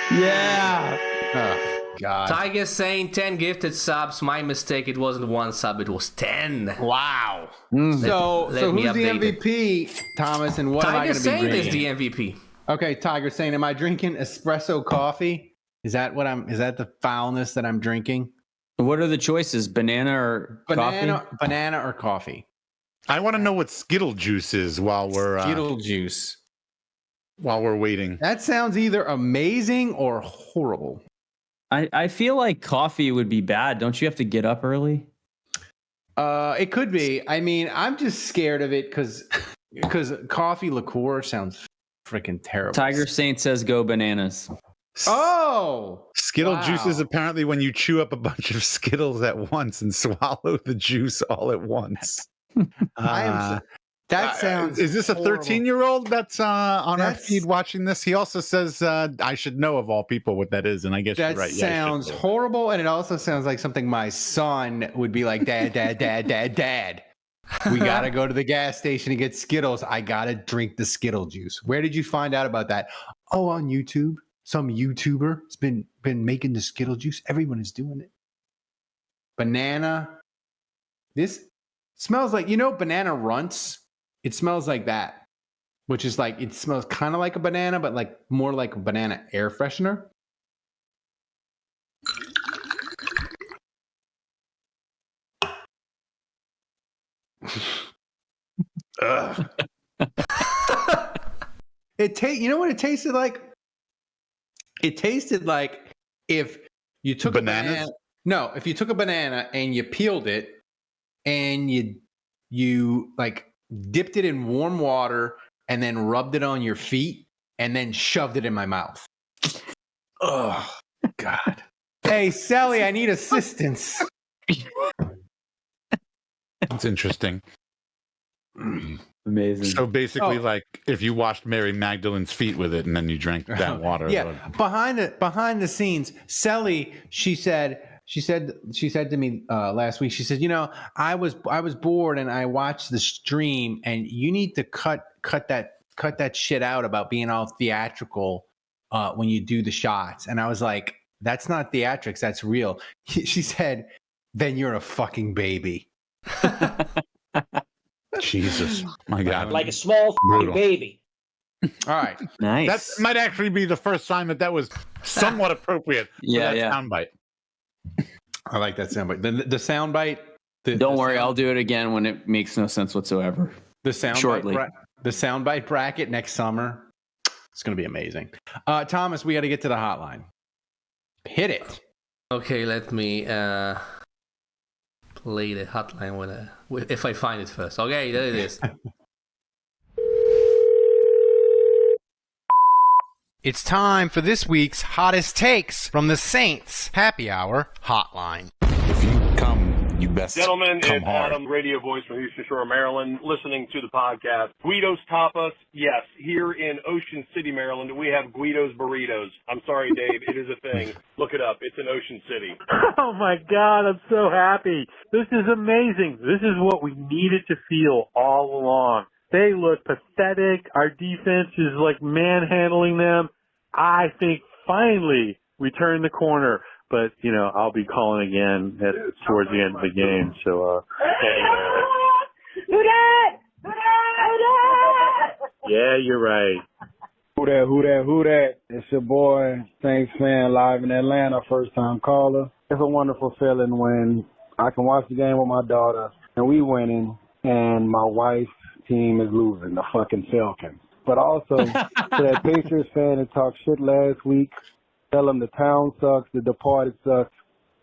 Yeah. Oh, God. Tiger saying 10 gifted subs. My mistake. It wasn't one sub. It was 10. Wow. Mm. So Let who's me the update it. MVP, Thomas, and what am I Tiger going to be saying drinking? is the MVP. Okay, Tiger saying, am I drinking espresso coffee? Is that the foulness that I'm drinking? What are the choices? Banana or coffee? Banana or coffee? I want to know what Skittle juice is while we're Skittle juice. While we're waiting. That sounds either amazing or horrible. I feel like coffee would be bad. Don't you have to get up early? It could be. I mean, I'm just scared of it because coffee liqueur sounds freaking terrible. Tiger Saint says go bananas. Oh, Skittle wow. juice is apparently when you chew up a bunch of Skittles at once and swallow the juice all at once. That sounds. Is this a horrible. 13-year-old that's on our feed watching this? He also says I should know of all people what that is, and I guess That you're right. sounds horrible, and it also sounds like something my son would be like, Dad, Dad, Dad, Dad, Dad. We gotta go to the gas station and get Skittles. I gotta drink the Skittle juice. Where did you find out about that? Oh, on YouTube. Some YouTuber has been making the Skittle juice. Everyone is doing it. Banana. This smells like, banana runts. It smells like that, which is like, it smells kind of like a banana, but like more like a banana air freshener. You know what it tasted like? It tasted like if you took Bananas? a banana. No, if you took a banana and you peeled it and you like dipped it in warm water and then rubbed it on your feet and then shoved it in my mouth. Oh, God. Hey, Sally, I need assistance. That's interesting. Amazing. So basically, like if you washed Mary Magdalene's feet with it and then you drank that water. Yeah, behind the scenes, Sally, she said to me last week, she said, I was bored and I watched the stream, and you need to cut that shit out about being all theatrical when you do the shots. And I was like, that's not theatrics, that's real. She said, then you're a fucking baby. Jesus, my God, like a small baby. All right, nice. That might actually be the first time that was somewhat appropriate. Yeah, for that soundbite. I like that soundbite. The soundbite. Don't worry, I'll do it again when it makes no sense whatsoever. The soundbite bracket next summer. It's going to be amazing. Thomas, we got to get to the hotline. Hit it. Okay, let me play the hotline if I find it first. Okay, there it is. It's time for this week's hottest takes from the Saints Happy Hour Hotline. If you come You best Gentlemen, come it's hard. Adam, radio voice from Houston Shore, Maryland, listening to the podcast. Guido's Tapas, yes. Here in Ocean City, Maryland, we have Guido's Burritos. I'm sorry, Dave, it is a thing. Look it up. It's in Ocean City. Oh, my God, I'm so happy. This is amazing. This is what we needed to feel all along. They look pathetic. Our defense is like manhandling them. I think finally we turned the corner. But, you know, I'll be calling again towards the end of the game. So, yeah, you're right. Who that? It's your boy, Saints fan, live in Atlanta, first time caller. It's a wonderful feeling when I can watch the game with my daughter and we winning and my wife's team is losing, the fucking Falcons. But also, to that Patriots fan that talked shit last week, tell them the town sucks, the Departed sucks,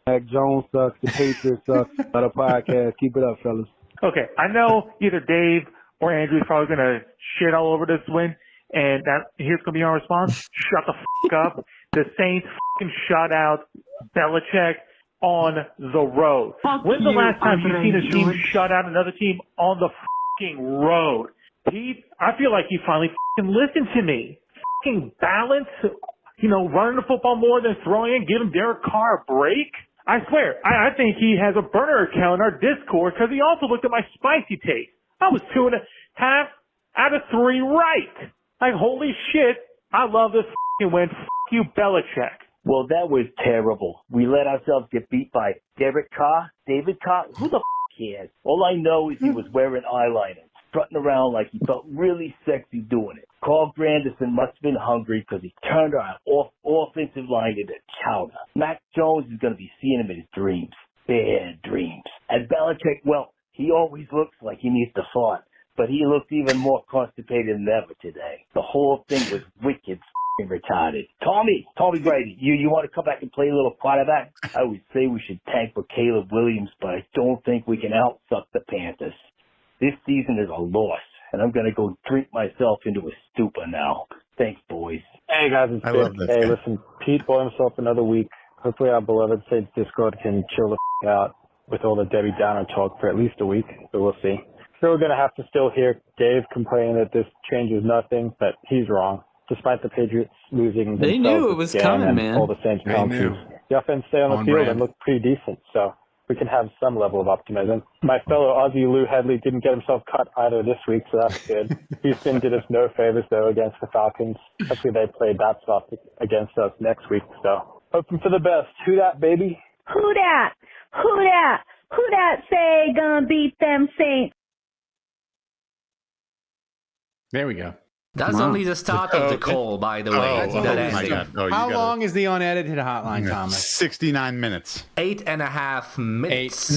Mac Jones sucks, the Patriots sucks. Another podcast. Keep it up, fellas. Okay, I know either Dave or Andrew is probably going to shit all over this win, and here's going to be our response. Shut the fuck up. The Saints fucking shut out Belichick on the road. When's the last time you've seen a team shut out another team on the fucking road? Pete, I feel like you finally fucking listened to me. Fucking balance. You know, running the football more than throwing it, giving Derek Carr a break. I swear, I think he has a burner account in our Discord because he also looked at my spicy taste. I was 2.5 out of 3 right. Like, holy shit, I love this fucking win. Fuck you, Belichick. Well, that was terrible. We let ourselves get beat by Derek Carr, David Carr. Who the cares? All I know is he was wearing eyeliner, strutting around like he felt really sexy doing it. Carl Granderson must have been hungry because he turned our offensive line into chowder. Mac Jones is going to be seeing him in his dreams. Bad dreams. And Belichick, well, he always looks like he needs to fart, but he looked even more constipated than ever today. The whole thing was wicked f***ing retarded. Tommy Brady, you want to come back and play a little quarterback? I would say we should tank for Caleb Williams, but I don't think we can outsuck the Panthers. This season is a loss. And I'm going to go drink myself into a stupor now. Thanks, boys. Hey, guys, it's Dick. Hey, listen, Pete bought himself another week. Hopefully our beloved Saints Discord can chill the out with all the Debbie Downer talk for at least a week, but we'll see. So we're going to have to still hear Dave complaining that this changes nothing, but he's wrong. Despite the Patriots losing, they knew it was coming, man. All the Saints penalties, the offense stayed on the field and looked pretty decent, so we can have some level of optimism. My fellow Aussie Lou Headley didn't get himself cut either this week, so that's good. Houston did us no favors, though, against the Falcons. Hopefully they play that soft against us next week, so hoping for the best. Who that, baby? Who that? Who that? Who that say gonna beat them Saints? There we go. That's only the start of the call, by the way. My God. How long is the unedited hotline, Thomas? 69 minutes. 8.5 minutes.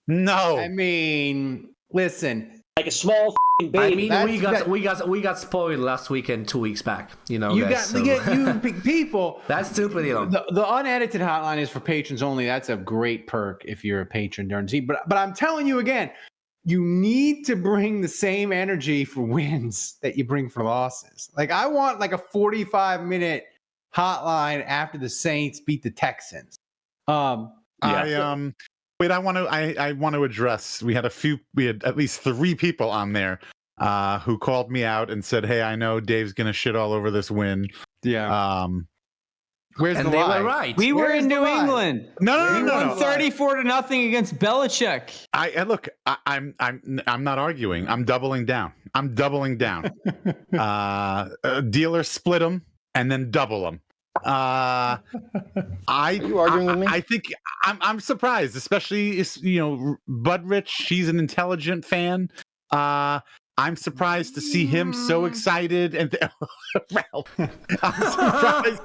No. I mean, listen. Like a small baby. I mean, we got spoiled last weekend 2 weeks back. You know, you guys, you people. That's stupid, you know. The unedited hotline is for patrons only. That's a great perk if you're a patron during the season. But I'm telling you again, you need to bring the same energy for wins that you bring for losses. Like, I want like a 45-minute hotline after the Saints beat the Texans. Wait, I want to address. We had at least 3 people on there who called me out and said, "Hey, I know Dave's gonna shit all over this win." Yeah. Where's and the they lie? were right. We were in New England. No. We won 34-0 against Belichick. I'm not arguing. I'm doubling down. Dealer split them and then double them. You arguing with me? I think I'm surprised, especially Budrich. He's an intelligent fan. I'm surprised to see him so excited and Ralph. I'm surprised.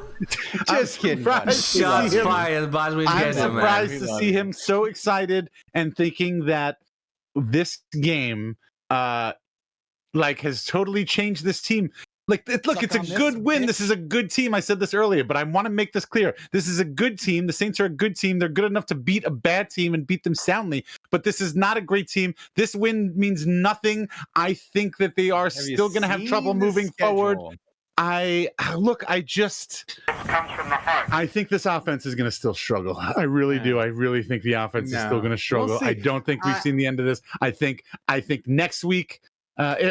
Just kidding. Shots fired, Budrich. I'm surprised to see him so excited and thinking that this game has totally changed this team. Look, it's a good win. This is a good team. I said this earlier, but I want to make this clear. This is a good team. The Saints are a good team. They're good enough to beat a bad team and beat them soundly, but this is not a great team. This win means nothing. I think that they are still going to have trouble moving forward. I just comes from the heart. I think this offense is going to still struggle. I really do. I really think the offense is still going to struggle. We'll I don't think we've seen the end of this. I think next week,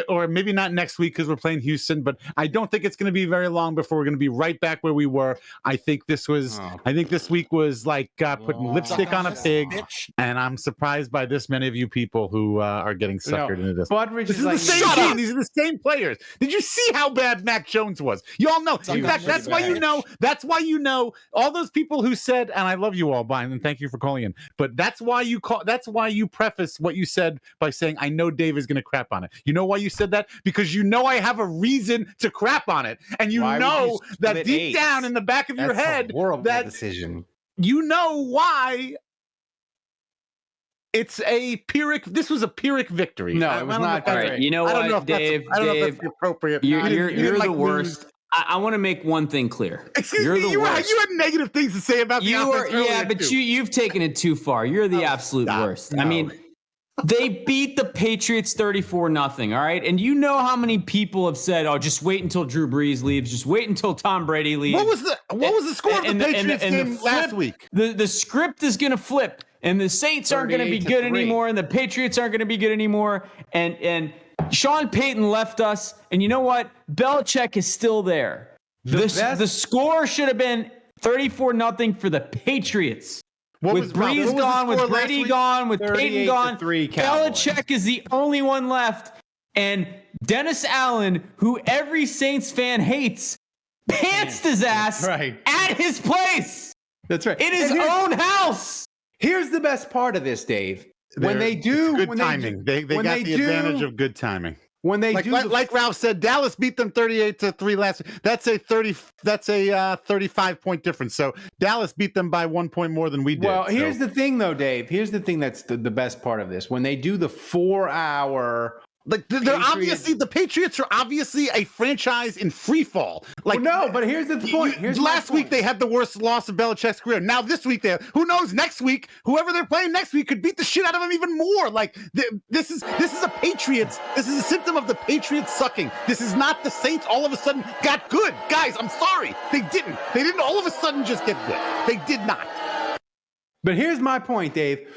or maybe not next week because we're playing Houston, but I don't think it's going to be very long before we're going to be right back where we were. I think this week was like putting lipstick on a pig, and I'm surprised by this many of you people who are getting suckered into this. Budridge This is like, the same team. These are the same players. Did you see how bad Mac Jones was? You all know. In fact, that's why you know. That's why you know all those people who said, and I love you all, Brian, and thank you for calling in. But that's why you preface what you said by saying, "I know Dave is going to crap on it." You know why you said that? Because you know I have a reason to crap on it, and you know that deep down in the back of your head, that decision. You know why. It's a Pyrrhic. This was a Pyrrhic victory. No, it was not. All right, you know what, Dave? I don't know if that's appropriate. You're the worst. I want to make one thing clear. Excuse me, you had negative things to say about the offense earlier, but too. you've taken it too far. You're the absolute worst. No. I mean, they beat the Patriots 34-0. All right, and you know how many people have said, "Oh, just wait until Drew Brees leaves. Just wait until Tom Brady leaves." What was the score of the Patriots game last week? The script is going to flip, and the Saints aren't going to be good anymore, and the Patriots aren't going to be good anymore, and Sean Payton left us, and you know what? Belichick is still there. The score should have been 34-0 for the Patriots. With Breeze gone, with Brady gone, with Peyton gone, Belichick is the only one left. And Dennis Allen, who every Saints fan hates, pantsed his ass at his place. That's right. In his own house. Here's the best part of this, Dave. When they do good timing. They got the advantage of good timing. When they like Ralph said, Dallas beat them 38-3 last week. That's a 35-point difference. So Dallas beat them by 1 point more than we did. Well, here's the thing, though, Dave. Here's the thing that's the best part of this. When they do the 4-hour. Like they're obviously the Patriots are obviously a franchise in free fall. Like no, but here's the point. Last week they had the worst loss of Belichick's career. Now this week who knows? Next week, whoever they're playing next week could beat the shit out of them even more. Like this is a Patriots. This is a symptom of the Patriots sucking. This is not the Saints all of a sudden got good. Guys, I'm sorry, they didn't. They didn't all of a sudden just get good. They did not. But here's my point, Dave.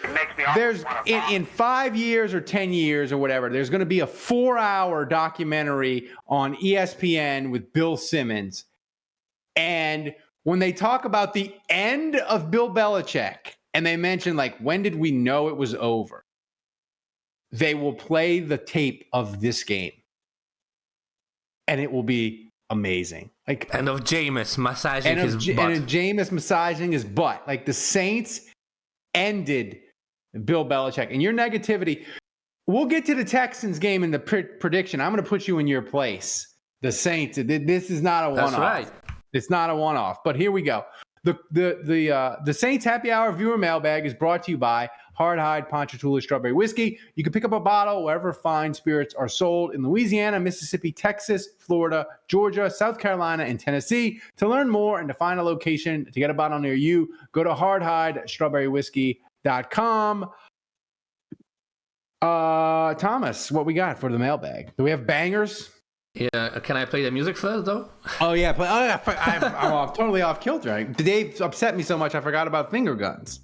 There's in 5 years or 10 years or whatever, there's going to be a 4-hour documentary on ESPN with Bill Simmons. And when they talk about the end of Bill Belichick and they mention, like, when did we know it was over? They will play the tape of this game. And it will be amazing. Like, and of Jameis massaging his butt. And of Jameis massaging his butt. Like, the Saints ended Bill Belichick. And your negativity, we'll get to the Texans game in the prediction. I'm going to put you in your place. The Saints, this is not a one-off. That's right. It's not a one-off. But here we go. The Saints Happy Hour viewer mailbag is brought to you by Hard Hide Ponchatoula Strawberry Whiskey. You can pick up a bottle wherever fine spirits are sold in Louisiana, Mississippi, Texas, Florida, Georgia, South Carolina, and Tennessee. To learn more and to find a location to get a bottle near you, go to hardhidestrawberrywhiskey.com. Thomas, what we got for the mailbag? Do we have bangers? Yeah, can I play the music first, though? Oh, yeah. I'm totally off kilter. Dave upset me so much, I forgot about finger guns.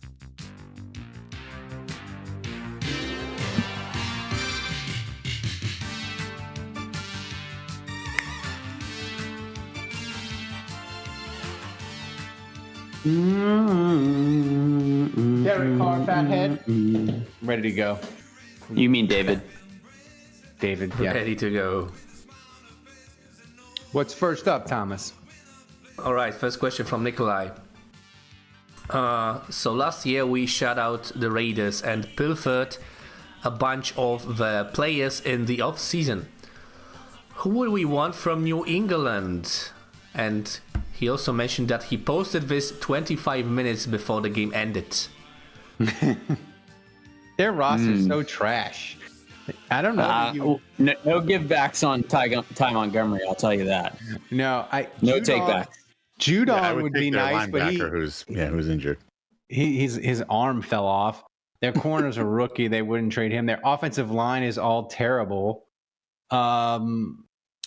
Derek Carr, fathead. Ready to go. You mean David? David, yeah. Ready to go. What's first up, Thomas? All right, first question from Nikolai. So last year we shut out the Raiders and pilfered a bunch of the players in the off-season. Who would we want from New England? And he also mentioned that he posted this 25 minutes before the game ended. Their roster's so trash. I don't know. No give backs on Ty Montgomery, I'll tell you that. No take backs. Judon would be nice, but who's injured. His arm fell off. Their corner's a rookie. They wouldn't trade him. Their offensive line is all terrible.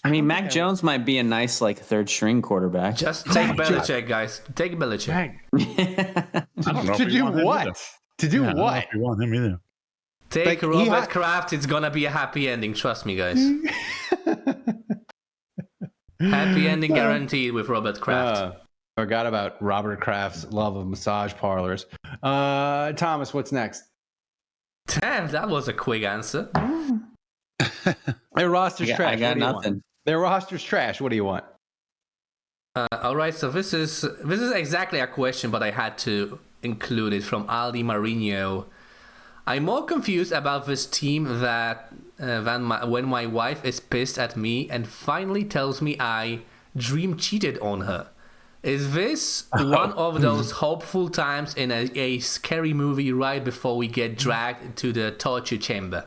I mean, Mac Jones might be a nice like third string quarterback. Just take Belichick, guys. Take Belichick. I don't know To if we do want him what? either. To do Yeah, I don't know what? if we want him either. Take Robert Kraft. It's gonna be a happy ending. Trust me, guys. Happy ending guaranteed with Robert Kraft. Forgot about Robert Kraft's love of massage parlors. Thomas, what's next? Damn, that was a quick answer. Their roster's trash. I got What do you nothing. want? Their roster's trash. What do you want? All right, so this is exactly a question, but I had to include it from Aldi Marino. I'm more confused about this team than when my wife is pissed at me and finally tells me I dream cheated on her. Is this one of those hopeful times in a scary movie right before we get dragged to the torture chamber?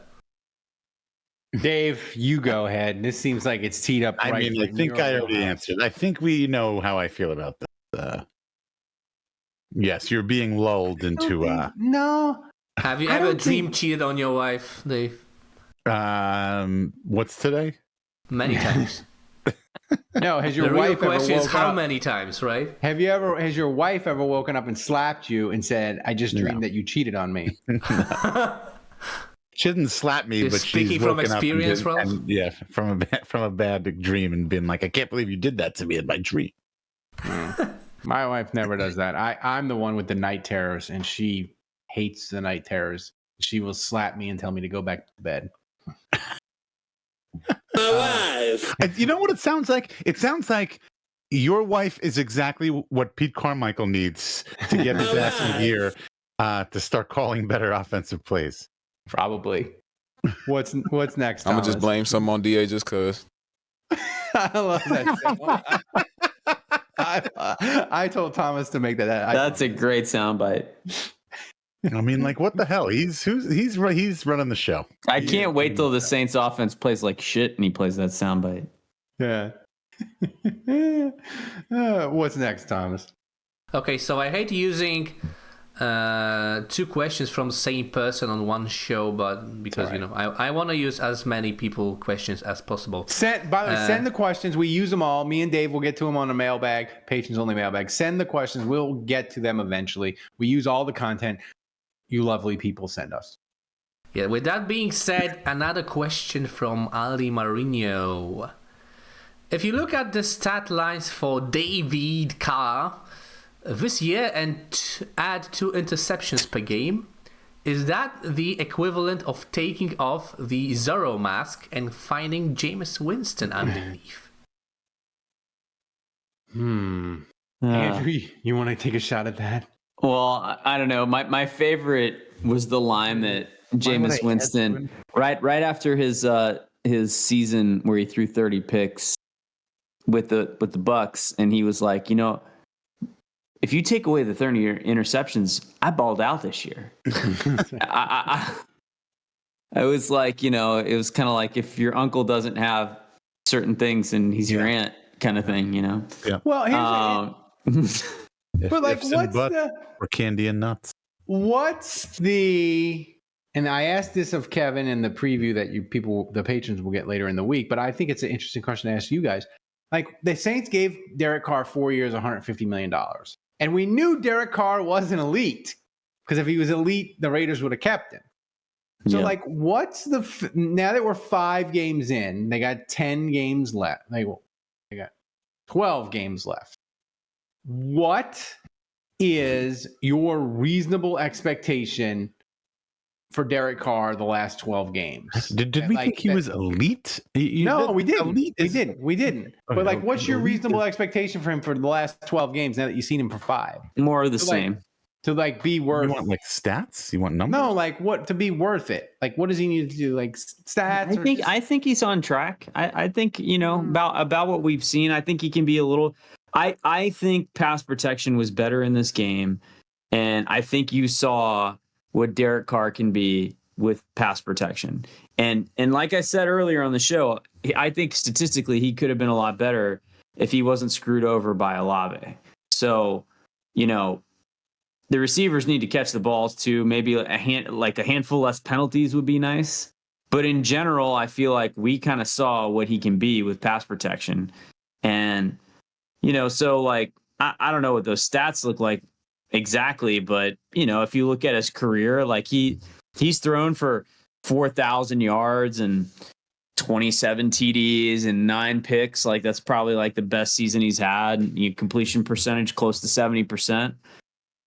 Dave, you go ahead. This seems like it's teed up. I mean, I think I already answered. I think we know how I feel about this. Yes, you're being lulled into. No. Have you ever dream cheated on your wife, Dave? What's today? Many times. No, has your the real wife ever question is woken how up? many times, right? Has your wife ever woken up and slapped you and said, "I just dreamed that you cheated on me"? She didn't slap me, You're but speaking she's from woken up experience, Ralph? yeah, from a bad dream and been like, I can't believe you did that to me in my dream. My wife never does that. I'm the one with the night terrors, and she hates the night terrors. She will slap me and tell me to go back to bed. You know what it sounds like? It sounds like your wife is exactly what Pete Carmichael needs to get his ass in gear to start calling better offensive plays. Probably. What's next? I'm gonna just blame something on DA just cause. I love that. I told Thomas to make that. That's a great soundbite. I mean, like, what the hell? He's running the show. I can't wait till the Saints offense plays like shit and he plays that soundbite. Yeah. What's next, Thomas? Okay, so I hate using two questions from the same person on one show, but because I want to use as many people questions as possible. By the way, send the questions. We use them all. Me and Dave will get to them on a mailbag, patrons only mailbag. Send the questions. We'll get to them eventually. We use all the content you lovely people send us. Yeah. With that being said, another question from Aldi Marino. If you look at the stat lines for David Carr this year and add 2 interceptions per game, is that the equivalent of taking off the Zorro mask and finding Jameis Winston underneath? Andrew, you want to take a shot at that? Well, I don't know. My favorite was the line that Jameis Winston right after his season where he threw 30 picks with the Bucks, and he was like, if you take away the 30 interceptions, I balled out this year. I was like, it was kind of like if your uncle doesn't have certain things and he's your aunt kind of thing, Yeah. Well, but like, what's or candy and nuts? What's the? And I asked this of Kevin in the preview that the patrons will get later in the week, but I think it's an interesting question to ask you guys. Like, the Saints gave Derek Carr 4 years, $150 million. And we knew Derek Carr wasn't elite, because if he was elite, the Raiders would have kept him. So, like, what's now that we're 5 games in, they got 10 games left. They got 12 games left. What is your reasonable expectation for Derek Carr the last 12 games? Did we think he was elite? No, we didn't. We didn't. Okay, But like, what's your elite reasonable expectation for him for the last 12 games now that you've seen him for 5? More of the same. To like be worth. You want like stats? You want numbers? No, like what to be worth it? Like, what does he need to do? Like stats? I think he's on track. I think about what we've seen. I think he can be a little. I think pass protection was better in this game, and I think you saw what Derek Carr can be with pass protection. And like I said earlier on the show, I think statistically he could have been a lot better if he wasn't screwed over by Olave. So, the receivers need to catch the balls too. Maybe a handful less penalties would be nice. But in general, I feel like we kind of saw what he can be with pass protection. And, so like, I don't know what those stats look like exactly, but, if you look at his career, like he's thrown for 4,000 yards and 27 TDs and 9 picks. Like that's probably like the best season he's had. Completion percentage close to 70%.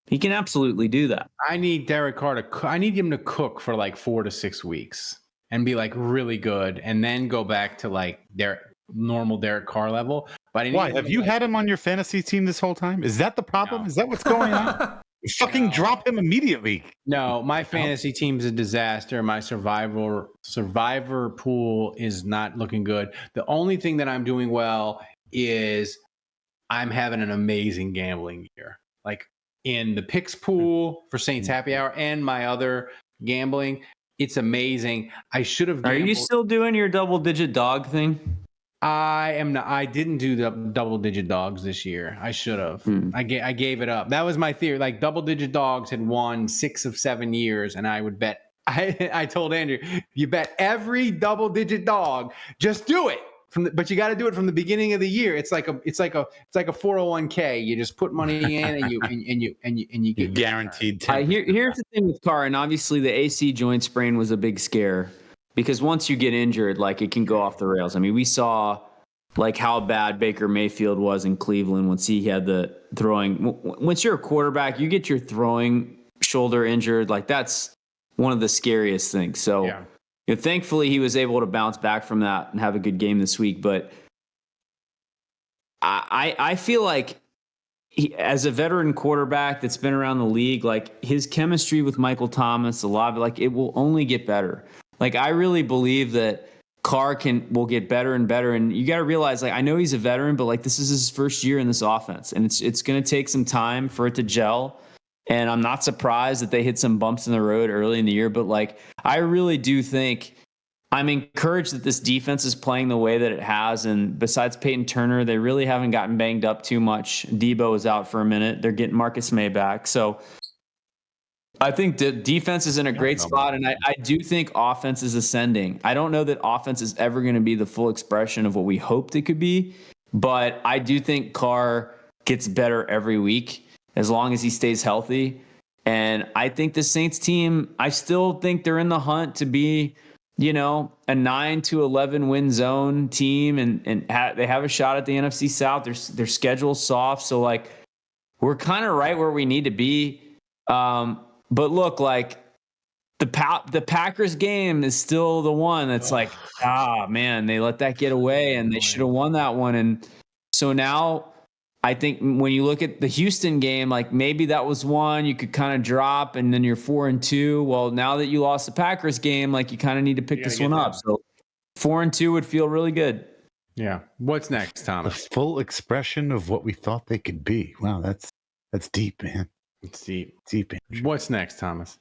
He can absolutely do that. I need Derek Carr I need him to cook for like 4 to 6 weeks and be like really good, and then go back to like their normal Derek Carr level. But why have you had him on your fantasy team this whole time? Is that the problem? No. Is that what's going on? Fucking drop him immediately. No, my fantasy team's a disaster. My survivor pool is not looking good. The only thing that I'm doing well is I'm having an amazing gambling year. Like in the picks pool for Saints Happy Hour and my other gambling, it's amazing. I should have gambled. Are you still doing your double-digit dog thing? I am not. I didn't do the double-digit dogs this year. I should have. I gave it up. That was my theory. Like double-digit dogs had won 6 of 7 years, and I would bet. I told Andrew, you bet every double-digit dog. Just do it but you got to do it from the beginning of the year. It's like a 401k. You just put money in, and you get guaranteed. Here's the thing with Carr, and obviously the AC joint sprain was a big scare. Because once you get injured, like it can go off the rails. I mean, we saw like how bad Baker Mayfield was in Cleveland once he had the throwing. Once you're a quarterback, you get your throwing shoulder injured. Like that's one of the scariest things. So thankfully he was able to bounce back from that and have a good game this week. But I feel like as a veteran quarterback that's been around the league, like his chemistry with Michael Thomas, a lot of like it will only get better. Like, I really believe that Carr will get better and better. And you got to realize, like, I know he's a veteran, but like this is his first year in this offense, and it's going to take some time for it to gel. And I'm not surprised that they hit some bumps in the road early in the year. But like, I really do think I'm encouraged that this defense is playing the way that it has. And besides Peyton Turner, they really haven't gotten banged up too much. Debo is out for a minute. They're getting Marcus May back. So I think the defense is in a great spot, and I do think offense is ascending. I don't know that offense is ever going to be the full expression of what we hoped it could be, but I do think Carr gets better every week as long as he stays healthy. And I think the Saints team, I still think they're in the hunt to be, a 9 to 11 win zone team, and they have a shot at the NFC South. Their schedule's soft, so like we're kind of right where we need to be. But look, like the Packers game is still the one that's like, man, they let that get away and they should have won that one. And so now I think when you look at the Houston game, like maybe that was one you could kind of drop and then you're 4-2. Well, now that you lost the Packers game, like you kind of need to pick this one up. So 4-2 would feel really good. Yeah. What's next, Thomas? The full expression of what we thought they could be. Wow, that's deep, man. It's deep. Deep. What's next, Thomas?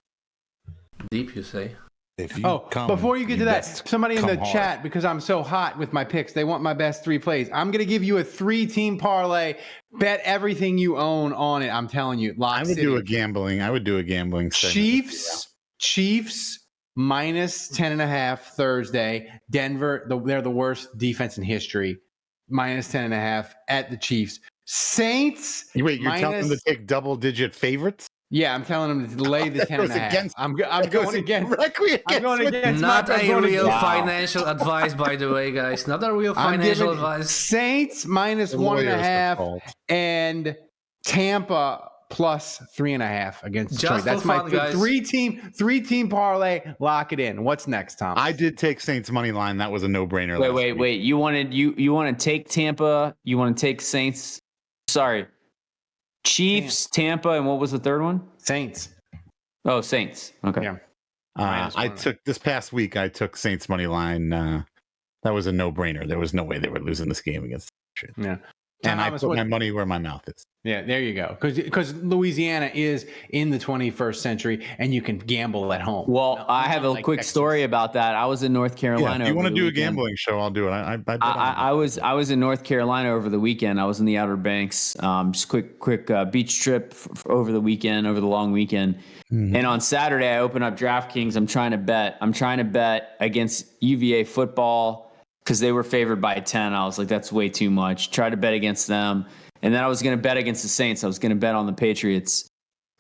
Deep, you say? Before you get to that, somebody in the chat, because I'm so hot with my picks, they want my best 3 plays. I'm going to give you a 3-team parlay. Bet everything you own on it. I'm telling you. I would do a gambling Chiefs minus 10.5 Thursday. Denver, they're the worst defense in history. Minus 10.5 at the Chiefs. Saints. Wait, you're telling them to take double-digit favorites? Yeah, I'm telling them to lay the 10.5. I'm going against. I'm going against. Not a real financial advice, by the way, guys. Not a real financial advice. Saints minus 1.5 and Tampa plus 3.5 against Detroit. That's my three-team parlay. Lock it in. What's next, Tom? I did take Saints money line. That was a no-brainer. Wait. You want to take Tampa? You want to take Saints? Sorry. Chiefs, Tampa, and what was the third one? Saints. Oh, Saints. Okay. Yeah. I took this past week. I took Saints money line. That was a no-brainer. There was no way they were losing this game against. Yeah. And Thomas, I put my money where my mouth is. Yeah, there you go. Because Louisiana is in the 21st century, and you can gamble at home. Well, I have a quick story about that. I was in North Carolina. Yeah, if you want to do weekend. a gambling show, I'll do it. I was in North Carolina over the weekend. I was in the Outer Banks. Just quick beach trip over the weekend, over the long weekend. Mm-hmm. And on Saturday, I open up DraftKings. I'm trying to bet against UVA football because they were favored by 10. I was like, that's way too much. Try to bet against them. And then I was going to bet against the Saints. I was going to bet on the Patriots.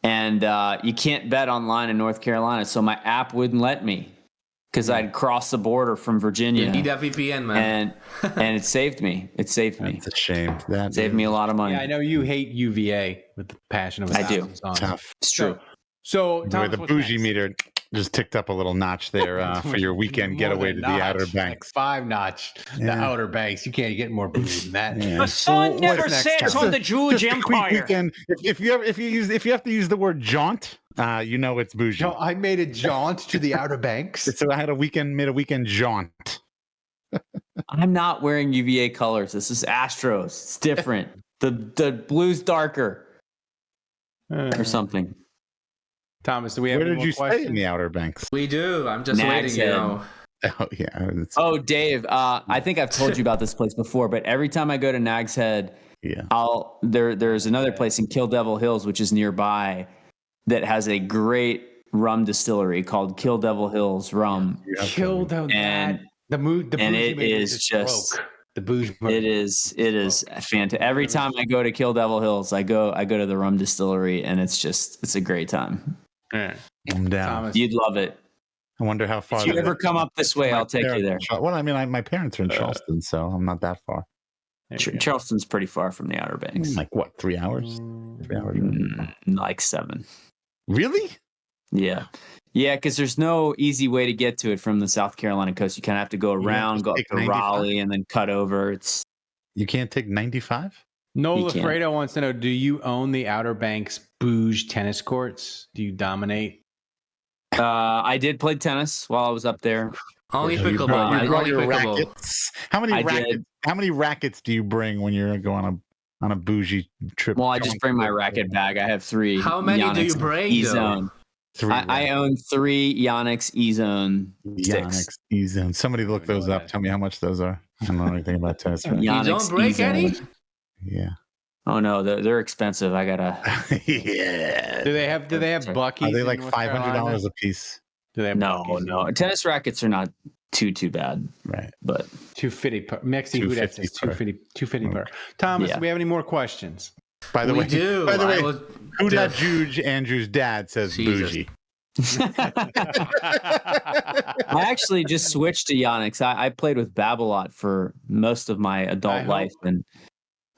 And you can't bet online in North Carolina. So my app wouldn't let me because I'd crossed the border from Virginia. You need a VPN, man. And it saved me. It's a shame. That saved me a lot of money. Yeah, I know you hate UVA with the passion of a I do. Tough. It's true. So the bougie meter just ticked up a little notch there for your weekend getaway to the Outer Banks. Like 5 notch, the Outer Banks. You can't get more bougie than that. Yeah. The sun never sets on the Jewish Empire. Weekend. If you have to use the word jaunt, you know it's bougie. No, I made a jaunt to the Outer Banks. So I made a weekend jaunt. I'm not wearing UVA colors. This is Astros. It's different. the blue's darker or something. Thomas, do we have Where any did more you questions? stay in the Outer Banks? We do. I'm just Nags waiting, Head. Oh yeah. Oh, Dave. I think I've told you about this place before, but every time I go to Nags Head, there's another place in Kill Devil Hills, which is nearby, that has a great rum distillery called Kill Devil Hills Rum. Kill Devil, and the mood, and it is just broke. The booze. It is fantastic. Every time I go to Kill Devil Hills, I go to the rum distillery, and it's a great time. Yeah. I'm down. Thomas. You'd love it. I wonder how far. If you ever come up this way, I'll take you there. Well, I mean, my parents are in Charleston, so I'm not that far. Charleston's pretty far from the Outer Banks. Like what? 3 hours? 3 hours? Like 7. Really? Yeah. Yeah, because there's no easy way to get to it from the South Carolina coast. You kind of have to go around, go up to Raleigh, and then cut over. You can't take 95? Noel Lafredo wants to know, do you own the Outer Banks Bouge tennis courts? Do you dominate? I did play tennis while I was up there. Only pickleball. You brought your rackets. How many rackets do you bring when you're going on a bougie trip? Well, I just bring my racket bag. I have 3. How many do you bring? E-Zone. I own 3 Yonex E-Zone sticks. Yonex E-Zone. Somebody look those up. Tell me how much those are. I don't know anything about tennis. You don't break any? Yeah. Oh no, they're expensive. I gotta. Yeah. Do they have Buc-ee's? Are they like $500 a piece? Do they have no. Tennis rackets are not too bad. Right. But $250 per. Mexi who that says $250 per. Thomas, do we have any more questions? By the way, do. Who that Juge Andrew's dad says bougie. I actually just switched to Yonex. I played with Babolat for most of my adult life, and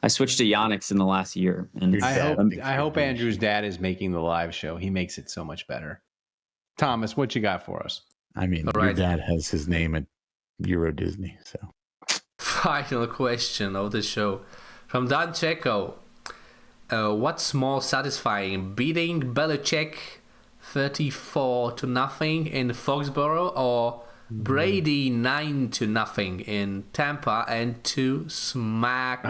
I switched to Yonex in the last year. And I hope Andrew's dad is making the live show. He makes it so much better. Thomas, what you got for us? I mean, your dad has his name at Euro Disney. So, final question of the show from Dan Checo. What's more satisfying, beating Belichick 34-0 in Foxborough, or Brady 9-0 in Tampa, and to smash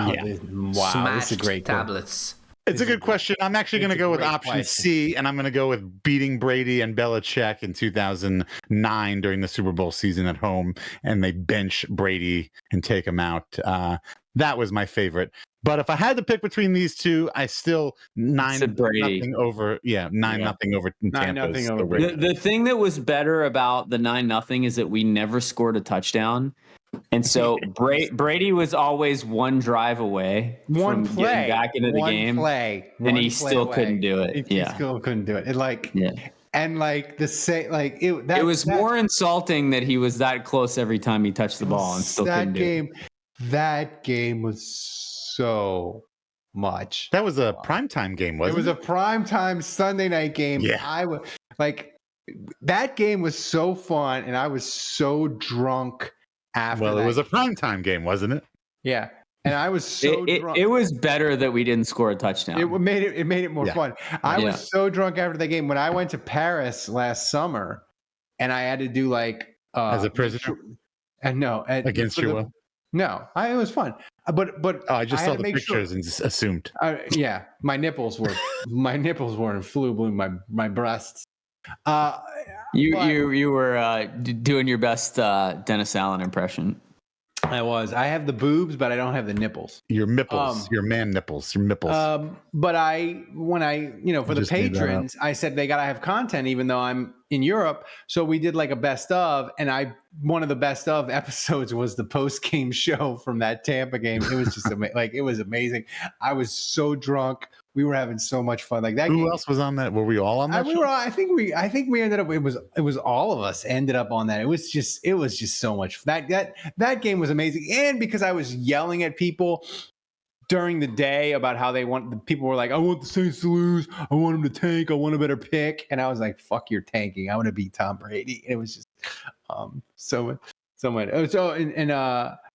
tablets? It's a good question. I'm actually going to go with option C, and I'm going to go with beating Brady and Belichick in 2009 during the Super Bowl season at home, and they bench Brady and take him out. That was my favorite. But if I had to pick between these two, I still 9-0 over. Yeah, 9-0 over Tampa. The thing that was better about the 9-0 is that we never scored a touchdown. And so Brady was always one drive away from getting back into the game. And he still couldn't do it. He still couldn't do it. It was more insulting that he was that close every time he touched the ball and still couldn't do it. That game was so much. That was a primetime game, wasn't it? It was a primetime Sunday night game. Yeah. I was that game was so fun, and I was so drunk after. Well, it was a primetime game, wasn't it? Yeah. And I was so drunk. It was better that we didn't score a touchdown. It made it more fun. I was so drunk after the game when I went to Paris last summer, and I had to do as a prisoner. And no, against your will. No, it was fun. But I just had saw to the make pictures and just assumed. Yeah, my nipples were and flew my breasts. You were doing your best Dennis Allen impression. I was. I have the boobs, but I don't have the nipples. Your nipples, your man nipples, your nipples. But when I for the patrons, I said they gotta have content, even though I'm in Europe. So we did like a best of, and one of the best of episodes was the post game show from that Tampa game. It was just it was amazing. I was so drunk. We were having so much fun. Like that. Who else was on that? Were we all on that? We were. I think we ended up. It was all of us ended up on that. It was just so much. That game was amazing, and because I was yelling at people during the day about how the people were like, I want the Saints to lose. I want them to tank. I want a better pick, and I was like, fuck your tanking. I want to beat Tom Brady. And it was just so much.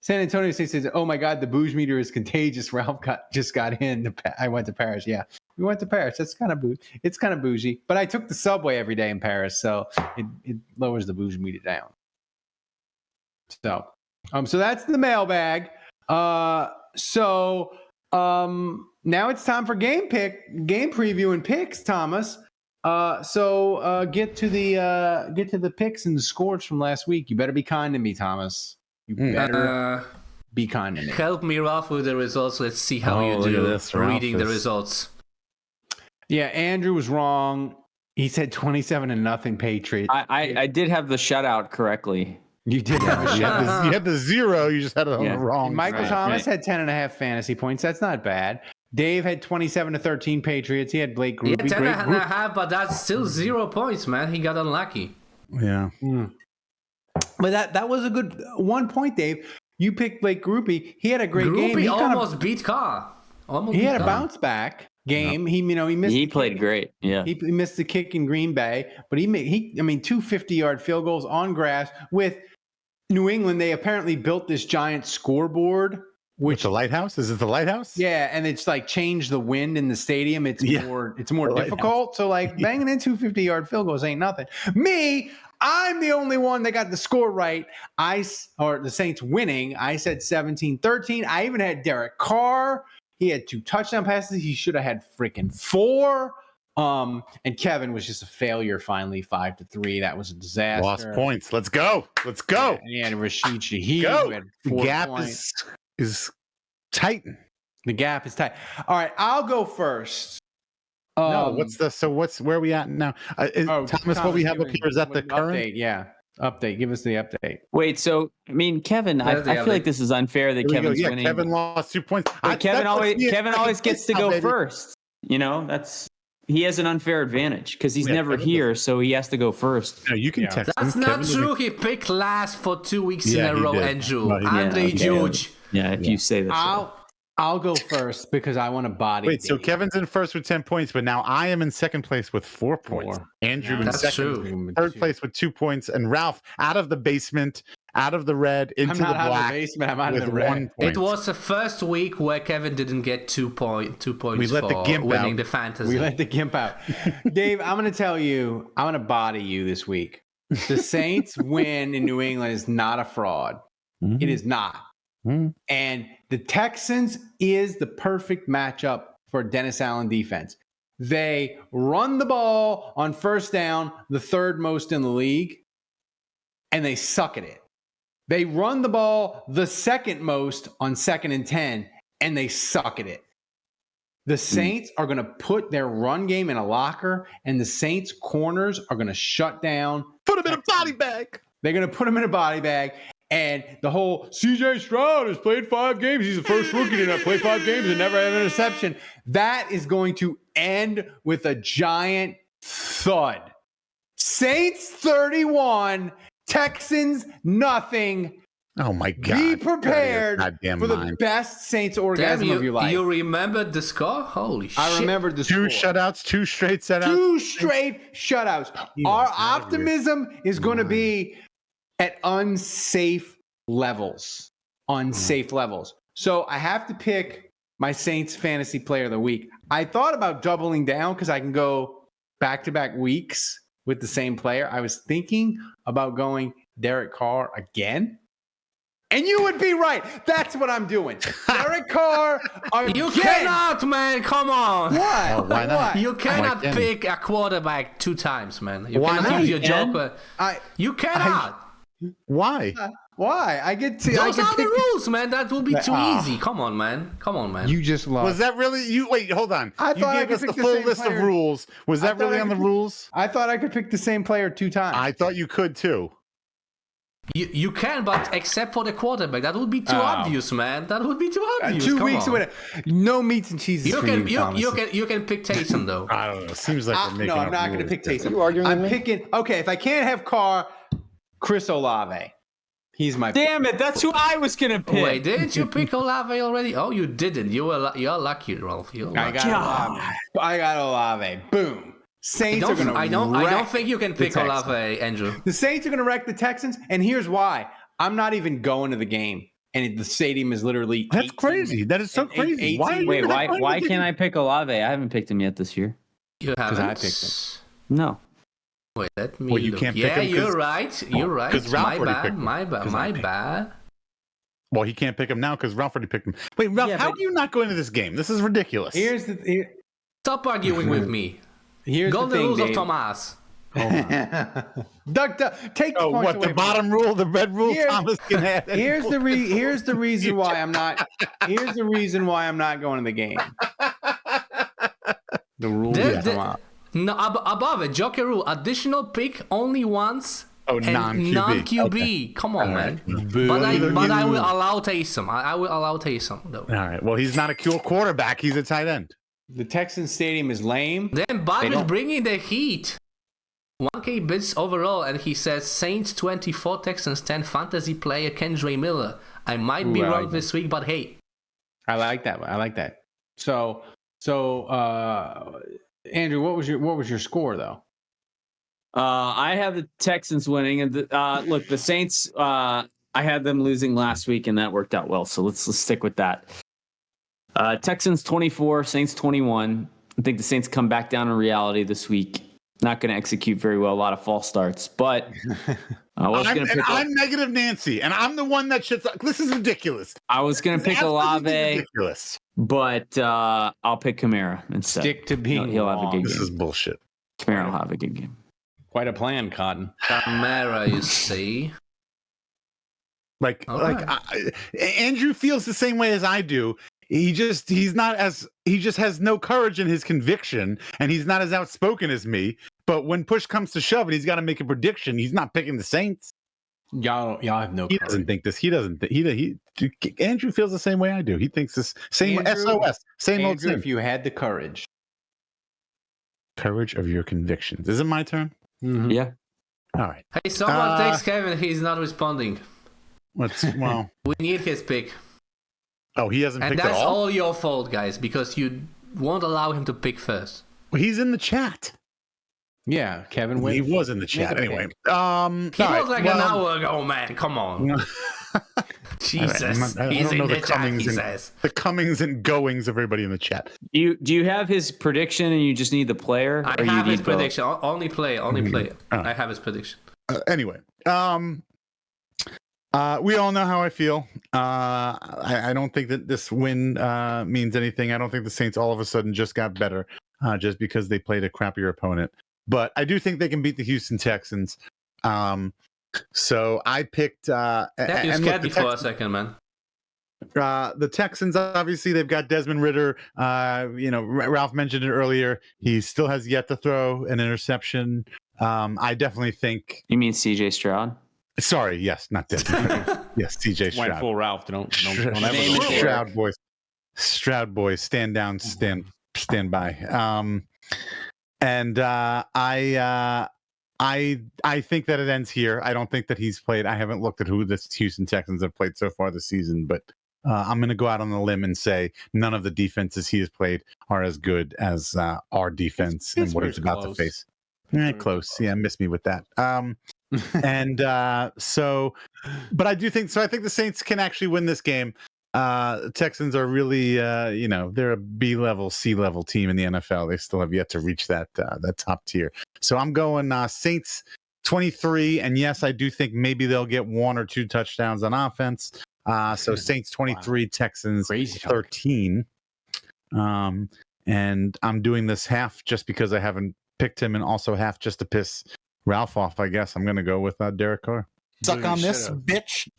San Antonio State says, "Oh my God, the bouge meter is contagious." Ralph just got in. I went to Paris. Yeah, we went to Paris. That's kind of It's kind of bougie. But I took the subway every day in Paris, so it lowers the bouge meter down. So that's the mailbag. Now it's time for game preview and picks, Thomas. Get to the picks and the scores from last week. You better be kind to me, Thomas. You better be kind to me. Help me, Ralph, with the results. Let's see how you do reading the results. Yeah, Andrew was wrong. He said 27-0 Patriots. I did have the shutout correctly. You did have a shutout. You had the 0. You just had it on the wrong. Michael Thomas had 10.5 fantasy points. That's not bad. Dave had 27-13 Patriots. He had Blake Grupe. Yeah, 10.5, but that's still 0 points, man. He got unlucky. Yeah. But that was a good 1 point, Dave. You picked Blake Grupe. He had a great game. He almost beat Carr. He had a bounce back game. Yep. He missed. He played great. Yeah. He missed the kick in Green Bay, but 2 50-yard field goals on grass with New England. They apparently built this giant scoreboard. Which the lighthouse? Is it the lighthouse? Yeah, and it's like changed the wind in the stadium. It's more difficult. So banging in 2 50-yard field goals ain't nothing. I'm the only one that got the score right. The Saints winning. I said 17-13. I even had Derek Carr. He had 2 touchdown passes. He should have had freaking 4. And Kevin was just a failure finally, 5-3. That was a disaster. Lost points. Let's go. Yeah, and he had Rashid Shaheed. Go. Who had 4 gap points. is tight. The gap is tight. All right, I'll go first. Where are we at now? Thomas, what we have up here, is that the current? Update, yeah. Update. Give us the update. Wait, so Kevin, I feel like this is unfair that Kevin's winning. Kevin lost 2 points. Kevin always gets to go first. He has an unfair advantage because he's never here, so he has to go first. No, you can text him. That's not true. He picked last for 2 weeks in a row, Andrew. Andre George. Yeah, if you say that. I'll go first because I want to body. Wait, so Kevin's in first with 10 points, but now I am in second place with 4 points. Andrew in second, third place with 2 points, and Ralph out of the basement, out of the red, into the black. I'm not out of the basement. I'm out of the red. It was the first week where Kevin didn't get 2 points. We let the gimp winning out. The fantasy. We let the gimp out. Dave, I'm going to tell you, I'm going to body you this week. The Saints win in New England is not a fraud. Mm-hmm. It is not. Mm-hmm. And the Texans is the perfect matchup for Dennis Allen defense. They run the ball on first down, the 3rd most in the league, and they suck at it. They run the ball the 2nd most on 2nd and 10, and they suck at it. The Saints are going to put their run game in a locker, and the Saints corners are going to shut down. Put them in a body bag. They're going to put them in a body bag. And the whole CJ Stroud has played 5 games. He's the first rookie to not play 5 games and never have an interception. That is going to end with a giant thud. Saints 31, Texans nothing. Oh my God. Be prepared for the best Saints orgasm of your life. You remembered the score? Holy shit. I remembered the score. 2 shutouts, 2 straight shutouts. 2 straight shutouts. Our optimism is going to be at unsafe levels. So I have to pick my Saints fantasy player of the week. I thought about doubling down because I can go back-to-back weeks with the same player. I was thinking about going Derek Carr again, And you would be right. That's what I'm doing. Derek Carr. You cannot, man. Come on. Why? Oh, why not? You cannot Why pick a quarterback 2 times, man. You Why cannot not? use your joker. You cannot. Why? Why? I get to. Those are the rules, man. That would be too easy. Come on, man. You just lost. Was that really you? Wait, hold on. I thought you I gave could us the pick the full same list player. of rules. Was that really on the rules? I thought I could pick the same player 2 times. I thought you could too. You can, but except for the quarterback, that would be too obvious, man. That would be too obvious. 2 Come weeks on. with it. No meats and cheeses. You for can Thomas. you can pick Taysom though. I don't know. Seems like we're making no, I'm up not going to rules. pick Taysom. You arguing I'm with me? picking. Okay, if I can't have Carr, Chris Olave. He's my. Damn it! That's who I was gonna pick. Wait, didn't you pick Olave already? Oh, you didn't. You're lucky, Ralph. You're lucky. I got Olave. Boom. Saints are going to. I don't think you can pick Olave, Andrew. The Saints are going to wreck the Texans, and here's why. I'm not even going to the game, and the stadium is literally. That's crazy. That is so crazy. Why can't I pick Olave? I haven't picked him yet this year. You haven't. I picked him. No. Wait, let me. Well, you look. can't pick him you're right. You're right. Because Ralph already picked him. My bad. Well, he can't pick him now because Ralph already picked him. Wait, Ralph, how do you not go into this game? This is ridiculous. Stop arguing with me. Here's Go the thing, rules of Dave. Thomas. Doug, take the points what away the bottom rule, the red rule? Thomas can have. Here's the reason why I'm not. Here's the reason why I'm not going to the game. The rules come out. No, above it, joker rule. Additional pick only once. Oh, and non-QB. Okay. Come on, man. But I will allow Taysom. I will allow Taysom, though. All right. Well, he's not a quarterback. He's a tight end. The Texans stadium is lame. Then Bob is bringing the heat. 1K bits overall, and he says Saints 24, Texans 10, fantasy player Kendra Miller. I might be wrong this week, but hey. I like that. So, Andrew, what was your score though? I have the Texans winning, and look, the Saints. I had them losing last week, and that worked out well. So let's stick with that. Texans 24, Saints 21. I think the Saints come back down in reality this week. Not going to execute very well. A lot of false starts, but I'm negative Nancy, and I'm the one that shits. This is ridiculous. I was going to pick Olave, ridiculous, but I'll pick Kamara instead. Stick to being he'll have a good game. This is bullshit. Kamara will have a good game. Quite a plan, Cotton. Kamara, you see. Andrew feels the same way as I do. He just has no courage in his conviction, and he's not as outspoken as me. But when push comes to shove, and he's got to make a prediction, he's not picking the Saints. Y'all have no. He doesn't think this. He doesn't. Andrew feels the same way I do. He thinks this same Andrew, SOS, same old thing. If you had the courage of your convictions. Is it my turn? Mm-hmm. Yeah. All right. Hey, someone text Kevin. He's not responding. We need his pick. Oh, he hasn't picked at all? And that's all your fault, guys, because you won't allow him to pick first. Well, he's in the chat. Yeah, Kevin. He was in the chat anyway. He was like an hour ago, man. Come on. Jesus. He's in the chat, he says. The comings and goings of everybody in the chat. Do you have his prediction and you just need the player? I have his prediction. Only play. I have his prediction. Anyway. We all know how I feel. I don't think that this win means anything. I don't think the Saints all of a sudden just got better just because they played a crappier opponent. But I do think they can beat the Houston Texans. So I picked... you scared me for a second, man. The Texans, obviously, they've got Desmond Ridder. Ralph mentioned it earlier. He still has yet to throw an interception. I definitly think... You mean CJ Stroud? Sorry, yes, not Desmond. Yes, CJ Stroud. Went full Ralph. Don't ever Stroud boys, stand down, stand by. I think that it ends here. I don't think that he's played. I haven't looked at who the Houston Texans have played so far this season, but I'm going to go out on a limb and say none of the defenses he has played are as good as our defense and what he's about to face. Close. Yeah, miss me with that. But I do think so. I think the Saints can actually win this game. Texans are really, they're a B-level, C-level team in the NFL. They still have yet to reach that top tier. So I'm going Saints 23, and yes, I do think maybe they'll get 1 or 2 touchdowns on offense. So Saints 23, Texans 13. And I'm doing this half just because I haven't picked him, and also half just to piss Ralph off. I guess I'm going to go with Derek Carr. Suck on this, bitch.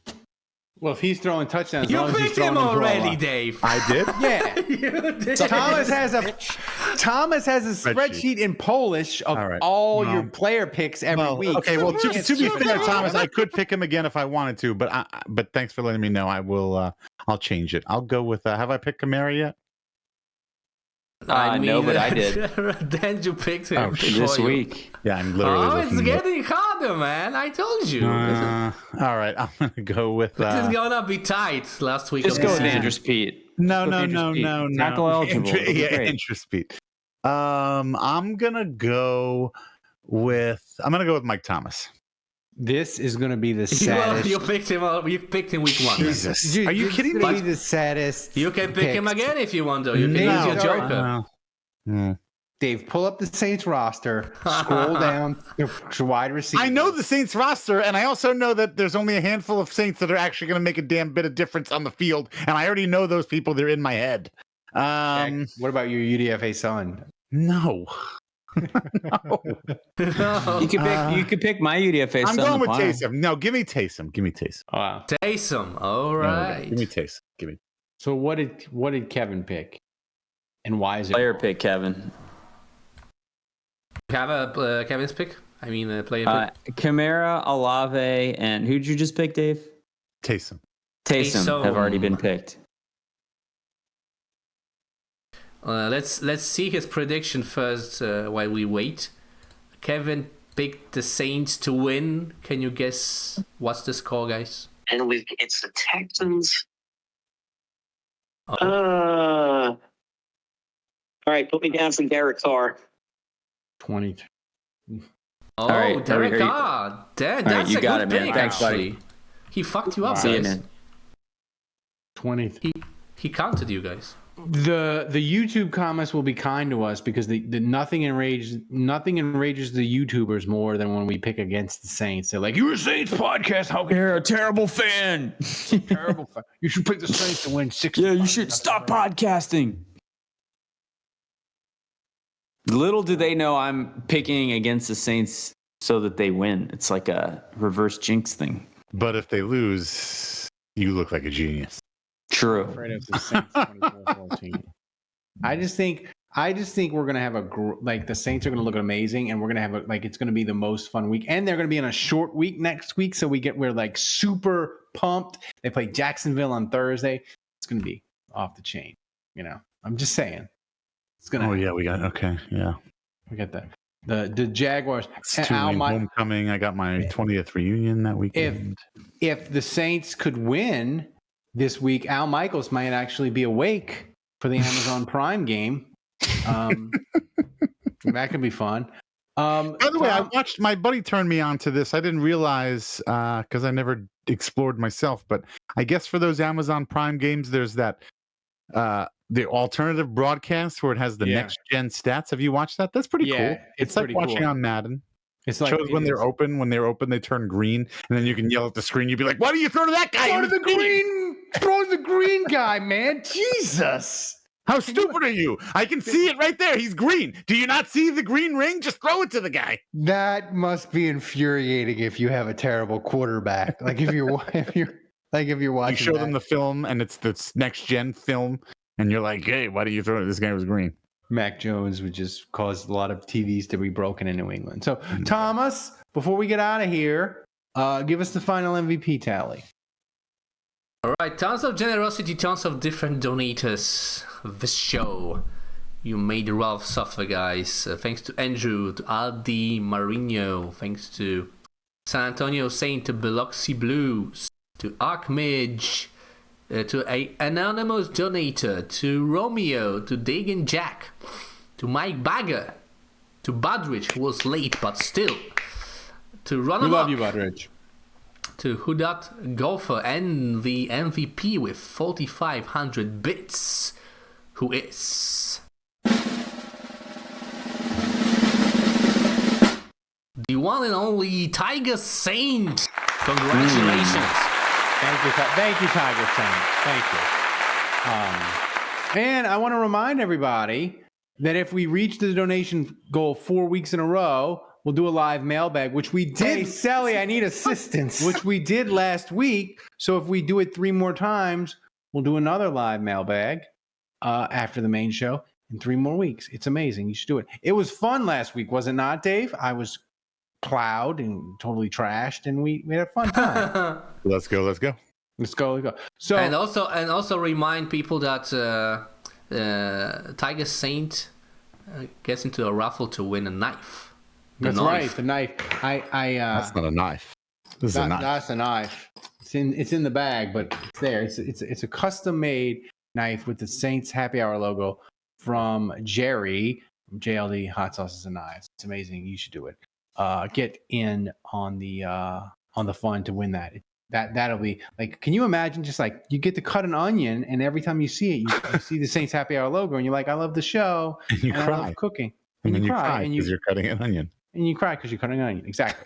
Well, if he's throwing touchdowns, You picked him already, Dave. I did. Yeah. You did. Thomas has a spreadsheet in Polish of all your player picks every week. Okay, well, to be fair, Thomas, I could pick him again if I wanted to, but thanks for letting me know. I will. I'll change it. I'll go with. Have I picked Kamara yet? No, but I did. Then you picked him this week. Yeah, I'm literally. It's getting harder, man. I told you. All right, I'm gonna go with. This is gonna be tight. Last week. Just go with Andrew Speed. No. Tackle eligible. Andrew Speed. I'm gonna go with Mike Thomas. This is going to be the saddest. You picked him. You picked him week 1. Jesus, are you kidding me? Be the saddest. You can pick him again if you want, though. You can use your Joker. Dave, pull up the Saints roster. Scroll down to wide receiver. I know the Saints roster, and I also know that there's only a handful of Saints that are actually going to make a damn bit of difference on the field, and I already know those people. They're in my head. What about your UDFA son? No. No. You could pick my UDFA. I'm going with Taysom. No, give me Taysom. Wow. Taysom. All right. Give me Taysom. Give me. So what did Kevin pick? And why is it player pick, Kevin? You have a Kevin's pick? I mean, a player pick. Kamara, Olave, and who'd you just pick, Dave? Taysom have already been picked. Let's see his prediction first while we wait. Kevin picked the Saints to win. Can you guess what's the score, guys? And it's the Texans. Oh. All right, put me down for Derek Carr. 20. Oh, right, Derek Carr. That's a good pick, actually. He fucked you up, guys. 20. He counted you guys. The YouTube comments will be kind to us because the nothing enrages the YouTubers more than when we pick against the Saints. They're like, "You're a Saints podcast. How can you're a terrible fan? Terrible fan. You should pick the Saints to win 6." Yeah, you should stop podcasting. Little do they know I'm picking against the Saints so that they win. It's like a reverse jinx thing. But if they lose, you look like a genius. True. Afraid of the Saints 24-14. I just think we're gonna have the Saints are gonna look amazing, and we're gonna have it's gonna be the most fun week, and they're gonna be on a short week next week, so we're like super pumped. They play Jacksonville on Thursday. It's gonna be off the chain. I'm just saying. It's gonna. Oh yeah, we got that. The Jaguars. It's homecoming. I got my 20th reunion that weekend. If the Saints could win this week, Al Michaels might actually be awake for the Amazon Prime game. That could be fun. By the way, my buddy turned me on to this. I didn't realize because I never explored myself, but I guess for those Amazon Prime games, there's that the alternative broadcast where it has the next gen stats. Have you watched that? That's pretty cool. It's like watching on Madden. It's like shows when they're open. When they're open, they turn green, and then you can yell at the screen. You'd be like, "Why do you throw to that guy? Throw to the green! Throw to the green guy, man! Jesus! How stupid are you? I can see it right there. He's green. Do you not see the green ring? Just throw it to the guy." That must be infuriating if you have a terrible quarterback. Like if you're watching, you show them the film, and it's the next gen film, and you're like, "Hey, why do you throw it? This guy was green." Mac Jones would just cause a lot of TVs to be broken in New England. So, Thomas, before we get out of here, give us the final MVP tally. All right, tons of generosity, tons of different donators of this show. You made Ralph suffer, guys. Thanks to Andrew, to Aldi Marino, thanks to San Antonio Saint, to Biloxi Blues, to Archmage, to an anonymous donator, to Romeo, to Dagan Jack, to Mike Bagger, to Budrich, who was late but still, to Ron. We love you, Budrich. To Hudat Golfer and the MVP with 4,500 bits, who is The one and only Tiger Saint. Congratulations. Thank you, Tiger Saint. Thank you. And I want to remind everybody that if we reach the donation goal 4 weeks in a row, we'll do a live mailbag, which we did. Hey, Sally, I need assistance. Which we did last week. So if we do it 3 more times, we'll do another live mailbag after the main show in 3 more weeks. It's amazing. You should do it. It was fun last week, was it not, Dave? I was plowed and totally trashed, and we had a fun time. Let's go. So and also remind people that Tiger Saint gets into a raffle to win a knife. That's right, the knife. That's not a knife. This is a knife. That's a knife. It's in the bag, but it's there. It's a custom made knife with the Saints Happy Hour logo from Jerry from JLD Hot Sauces and Knives. It's amazing. You should do it. Get in on the fun to win that. That'll be like, can you imagine just like you get to cut an onion and every time you see it, you see the Saints Happy Hour logo and you're like, I love the show. And you cry. I love cooking. And then you cry because you're cutting an onion. And you cry because you're cutting an onion. Exactly.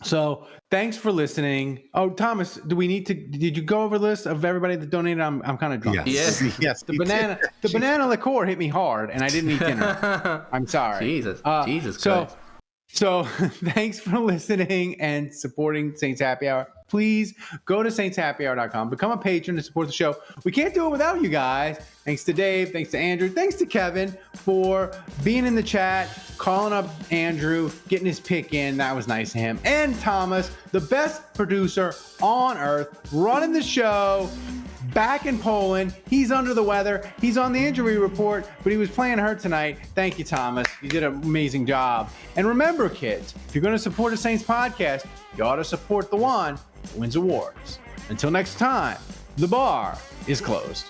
So thanks for listening. Oh, Thomas, did you go over the list of everybody that donated? I'm kind of drunk. Yes. The banana liqueur hit me hard and I didn't eat dinner. I'm sorry. Jesus Christ. So thanks for listening and supporting Saints Happy Hour. Please go to saintshappyhour.com, become a patron to support the show. We can't do it without you guys. Thanks to Dave, thanks to Andrew, thanks to Kevin for being in the chat, calling up Andrew, getting his pick in. That was nice of him. And Thomas, the best producer on earth, running the show. Back in Poland. He's under the weather. He's on the injury report, but he was playing hurt tonight. Thank you, Thomas. You did an amazing job. And remember, kids, if you're going to support a Saints podcast, you ought to support the one that wins awards. Until next time, the bar is closed.